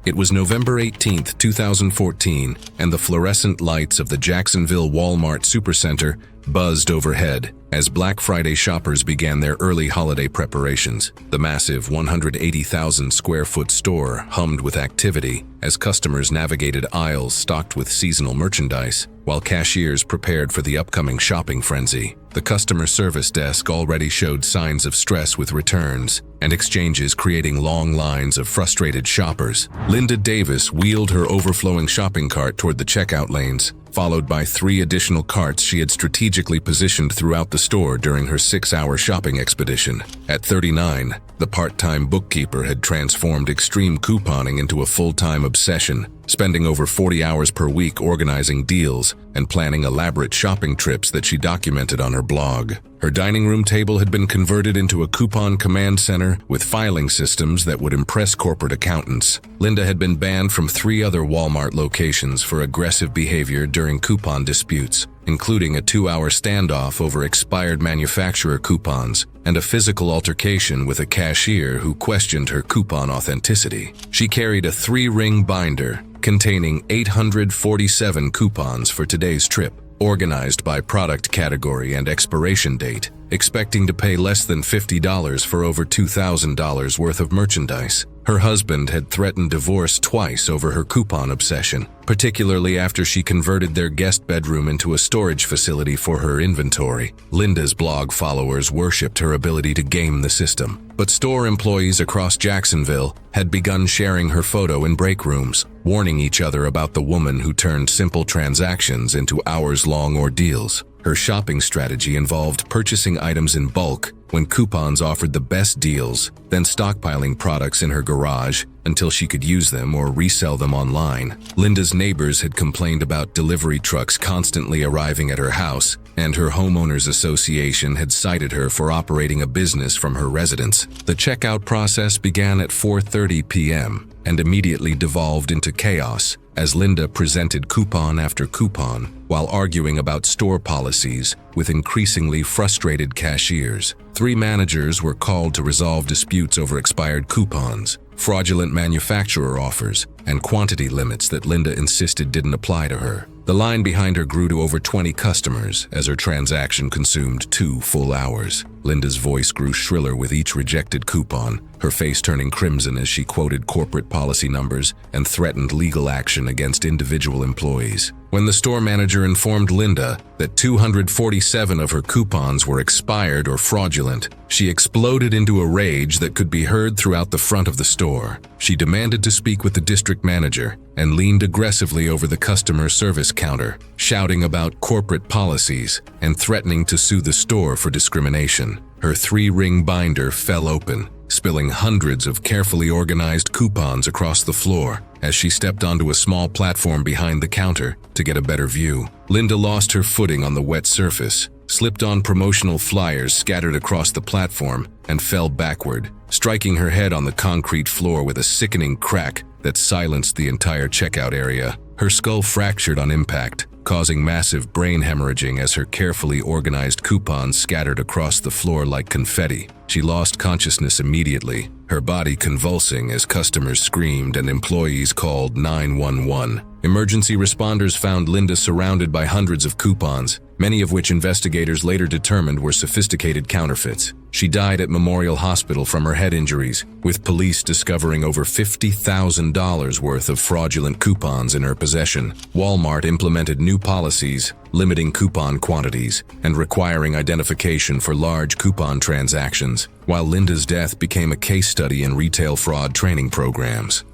A: It was November 18, 2014, and the fluorescent lights of the Jacksonville Walmart Supercenter buzzed overhead as Black Friday shoppers began their early holiday preparations. The massive 180,000-square-foot store hummed with activity as customers navigated aisles stocked with seasonal merchandise, while cashiers prepared for the upcoming shopping frenzy. The customer service desk already showed signs of stress with returns and exchanges, creating long lines of frustrated shoppers. Linda Davis wheeled her overflowing shopping cart toward the checkout lanes, followed by 3 additional carts she had strategically positioned throughout the store during her 6-hour shopping expedition. At 39, the part-time bookkeeper had transformed extreme couponing into a full-time obsession, spending over 40 hours per week organizing deals and planning elaborate shopping trips that she documented on her blog. Her dining room table had been converted into a coupon command center with filing systems that would impress corporate accountants. Linda had been banned from 3 other Walmart locations for aggressive behavior during coupon disputes, including a 2-hour standoff over expired manufacturer coupons and a physical altercation with a cashier who questioned her coupon authenticity. She carried a 3-ring binder containing 847 coupons for today's trip, organized by product category and expiration date, expecting to pay less than $50 for over $2,000 worth of merchandise. Her husband had threatened divorce twice over her coupon obsession, particularly after she converted their guest bedroom into a storage facility for her inventory. Linda's blog followers worshipped her ability to game the system, but store employees across Jacksonville had begun sharing her photo in break rooms, warning each other about the woman who turned simple transactions into hours-long ordeals. Her shopping strategy involved purchasing items in bulk when coupons offered the best deals, then stockpiling products in her garage until she could use them or resell them online. Linda's neighbors had complained about delivery trucks constantly arriving at her house, and her homeowners association had cited her for operating a business from her residence. The checkout process began at 4:30 p.m. and immediately devolved into chaos as Linda presented coupon after coupon while arguing about store policies with increasingly frustrated cashiers. 3 managers were called to resolve disputes over expired coupons, fraudulent manufacturer offers, and quantity limits that Linda insisted didn't apply to her. The line behind her grew to over 20 customers as her transaction consumed 2 full hours. Linda's voice grew shriller with each rejected coupon, her face turning crimson as she quoted corporate policy numbers and threatened legal action against individual employees. When the store manager informed Linda that 247 of her coupons were expired or fraudulent, she exploded into a rage that could be heard throughout the front of the store. She demanded to speak with the district manager and leaned aggressively over the customer service counter, shouting about corporate policies and threatening to sue the store for discrimination. Her 3-ring binder fell open, spilling hundreds of carefully organized coupons across the floor as she stepped onto a small platform behind the counter to get a better view. Linda lost her footing on the wet surface, slipped on promotional flyers scattered across the platform, and fell backward, striking her head on the concrete floor with a sickening crack that silenced the entire checkout area. Her skull fractured on impact, causing massive brain hemorrhaging as her carefully organized coupons scattered across the floor like confetti. She lost consciousness immediately, her body convulsing as customers screamed and employees called 911. Emergency responders found Linda surrounded by hundreds of coupons, many of which investigators later determined were sophisticated counterfeits. She died at Memorial Hospital from her head injuries, with police discovering over $50,000 worth of fraudulent coupons in her possession. Walmart implemented new policies, limiting coupon quantities and requiring identification for large coupon transactions, while Linda's death became a case study in retail fraud training programs.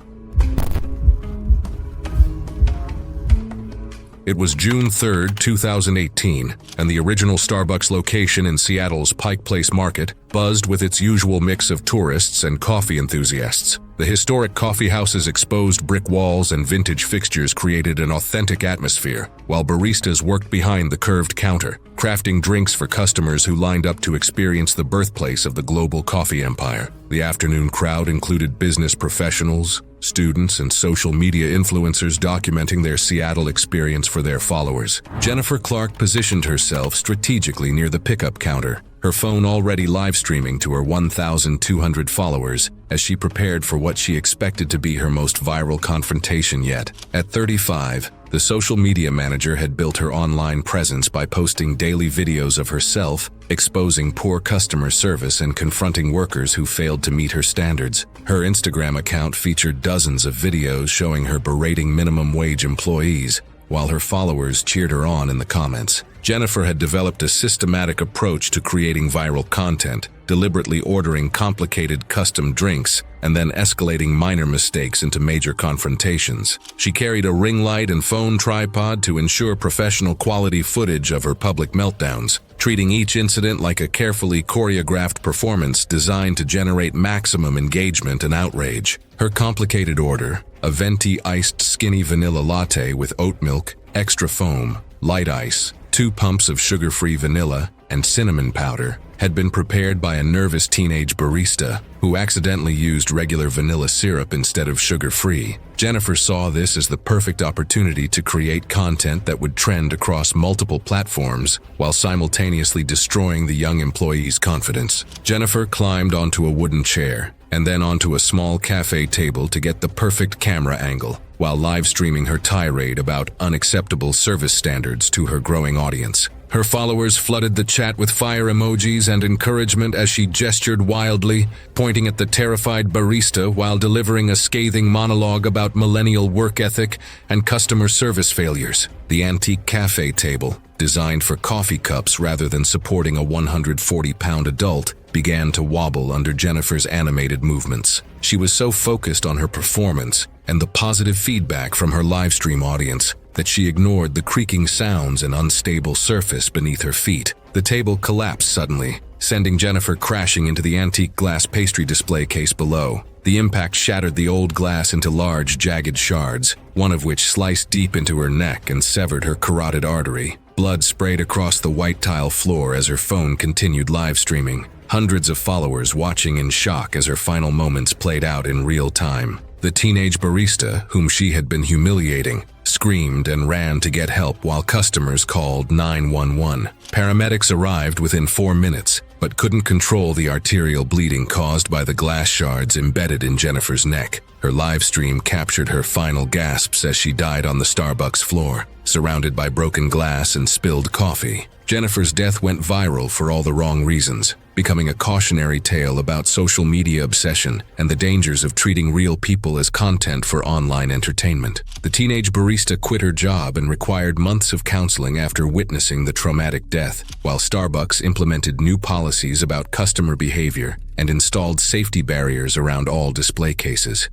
A: It was June 3, 2018, and the original Starbucks location in Seattle's Pike Place Market buzzed with its usual mix of tourists and coffee enthusiasts. The historic coffeehouse's exposed brick walls and vintage fixtures created an authentic atmosphere, while baristas worked behind the curved counter, crafting drinks for customers who lined up to experience the birthplace of the global coffee empire. The afternoon crowd included business professionals, students, and social media influencers documenting their Seattle experience for their followers. Jennifer Clark positioned herself strategically near the pickup counter, her phone already live streaming to her 1,200 followers as she prepared for what she expected to be her most viral confrontation yet. At 35, the social media manager had built her online presence by posting daily videos of herself, exposing poor customer service and confronting workers who failed to meet her standards. Her Instagram account featured dozens of videos showing her berating minimum wage employees, while her followers cheered her on in the comments. Jennifer had developed a systematic approach to creating viral content, deliberately ordering complicated custom drinks and then escalating minor mistakes into major confrontations. She carried a ring light and phone tripod to ensure professional quality footage of her public meltdowns, treating each incident like a carefully choreographed performance designed to generate maximum engagement and outrage. Her complicated order, a venti iced skinny vanilla latte with oat milk, extra foam, light ice, 2 pumps of sugar-free vanilla, and cinnamon powder, had been prepared by a nervous teenage barista who accidentally used regular vanilla syrup instead of sugar-free. Jennifer saw this as the perfect opportunity to create content that would trend across multiple platforms while simultaneously destroying the young employee's confidence. Jennifer climbed onto a wooden chair and then onto a small cafe table to get the perfect camera angle, while live streaming her tirade about unacceptable service standards to her growing audience. Her followers flooded the chat with fire emojis and encouragement as she gestured wildly, pointing at the terrified barista while delivering a scathing monologue about millennial work ethic and customer service failures. The antique cafe table, designed for coffee cups rather than supporting a 140-pound adult, began to wobble under Jennifer's animated movements. She was so focused on her performance and the positive feedback from her livestream audience that she ignored the creaking sounds and unstable surface beneath her feet. The table collapsed suddenly, sending Jennifer crashing into the antique glass pastry display case below. The impact shattered the old glass into large, jagged shards, one of which sliced deep into her neck and severed her carotid artery. Blood sprayed across the white tile floor as her phone continued live streaming, hundreds of followers watching in shock as her final moments played out in real time. The teenage barista, whom she had been humiliating, screamed and ran to get help while customers called 911. Paramedics arrived within 4 minutes, but couldn't control the arterial bleeding caused by the glass shards embedded in Jennifer's neck. Her live stream captured her final gasps as she died on the Starbucks floor, surrounded by broken glass and spilled coffee. Jennifer's death went viral for all the wrong reasons, becoming a cautionary tale about social media obsession and the dangers of treating real people as content for online entertainment. The teenage barista quit her job and required months of counseling after witnessing the traumatic death, while Starbucks implemented new policies about customer behavior and installed safety barriers around all display cases.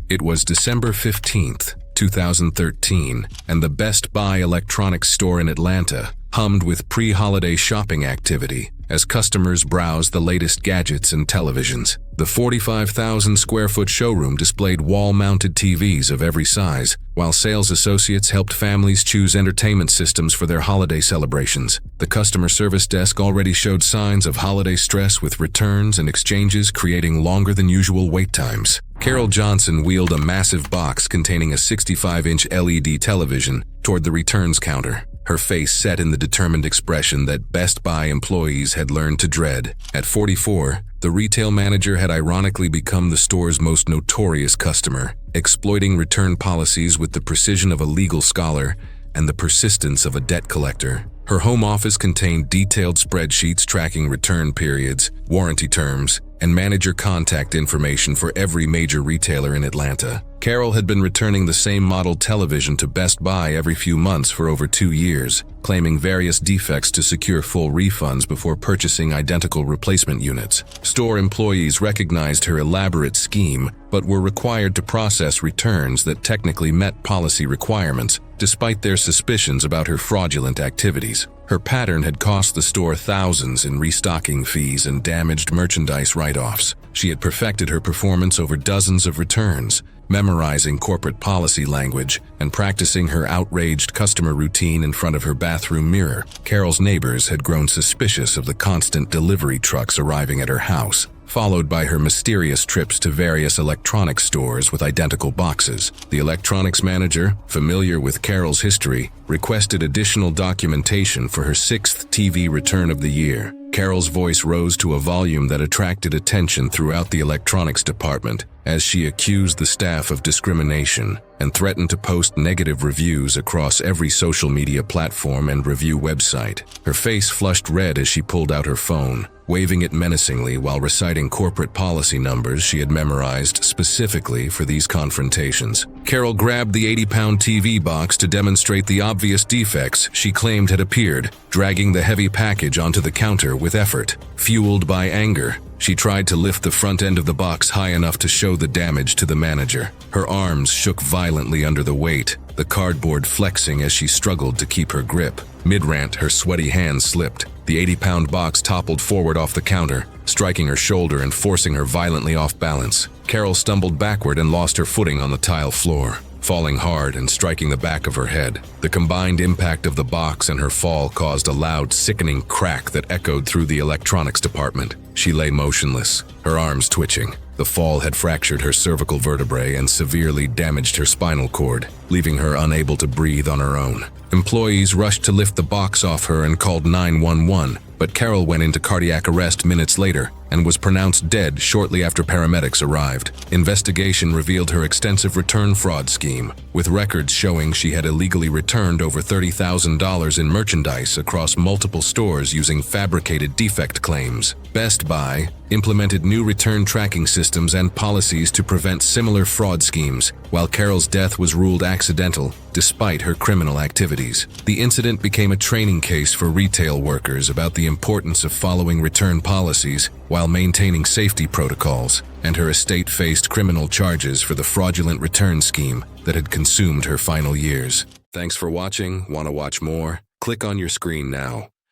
A: It was December 15th, 2013, and the Best Buy electronics store in Atlanta hummed with pre-holiday shopping activity as customers browsed the latest gadgets and televisions. The 45,000 square foot showroom displayed wall-mounted TVs of every size, while sales associates helped families choose entertainment systems for their holiday celebrations. The customer service desk already showed signs of holiday stress, with returns and exchanges creating longer than usual wait times. Carol Johnson wheeled a massive box containing a 65-inch LED television toward the returns counter, her face set in the determined expression that Best Buy employees had learned to dread. At 44, the retail manager had ironically become the store's most notorious customer, exploiting return policies with the precision of a legal scholar and the persistence of a debt collector. Her home office contained detailed spreadsheets tracking return periods, warranty terms, and manager contact information for every major retailer in Atlanta. Carol had been returning the same model television to Best Buy every few months for over 2 years, claiming various defects to secure full refunds before purchasing identical replacement units. Store employees recognized her elaborate scheme, but were required to process returns that technically met policy requirements, despite their suspicions about her fraudulent activities. Her pattern had cost the store thousands in restocking fees and damaged merchandise write-offs. She had perfected her performance over dozens of returns, memorizing corporate policy language and practicing her outraged customer routine in front of her bathroom mirror. Carol's neighbors had grown suspicious of the constant delivery trucks arriving at her house, followed by her mysterious trips to various electronics stores with identical boxes. The electronics manager, familiar with Carol's history, requested additional documentation for her 6th TV return of the year. Carol's voice rose to a volume that attracted attention throughout the electronics department as she accused the staff of discrimination and threatened to post negative reviews across every social media platform and review website. Her face flushed red as she pulled out her phone, waving it menacingly while reciting corporate policy numbers she had memorized specifically for these confrontations. Carol grabbed the 80-pound TV box to demonstrate the obvious defects she claimed had appeared, dragging the heavy package onto the counter with effort. Fueled by anger, She tried to lift the front end of the box high enough to show the damage to the manager. Her arms shook violently under the weight, the cardboard flexing as she struggled to keep her grip. Mid-rant, her sweaty hands slipped. The 80-pound box toppled forward off the counter, striking her shoulder and forcing her violently off balance. Carol stumbled backward and lost her footing on the tile floor, falling hard and striking the back of her head. The combined impact of the box and her fall caused a loud, sickening crack that echoed through the electronics department. She lay motionless, her arms twitching. The fall had fractured her cervical vertebrae and severely damaged her spinal cord, leaving her unable to breathe on her own. Employees rushed to lift the box off her and called 911, but Carol went into cardiac arrest minutes later and was pronounced dead shortly after paramedics arrived. Investigation revealed her extensive return fraud scheme, with records showing she had illegally returned over $30,000 in merchandise across multiple stores using fabricated defect claims. Best Buy implemented new return tracking systems and policies to prevent similar fraud schemes, while Carol's death was ruled accidental despite her criminal activities. The incident became a training case for retail workers about the importance of following return policies while maintaining safety protocols, and her estate faced criminal charges for the fraudulent return scheme that had consumed her final years. Thanks for watching. Want to watch more? Click on your screen now.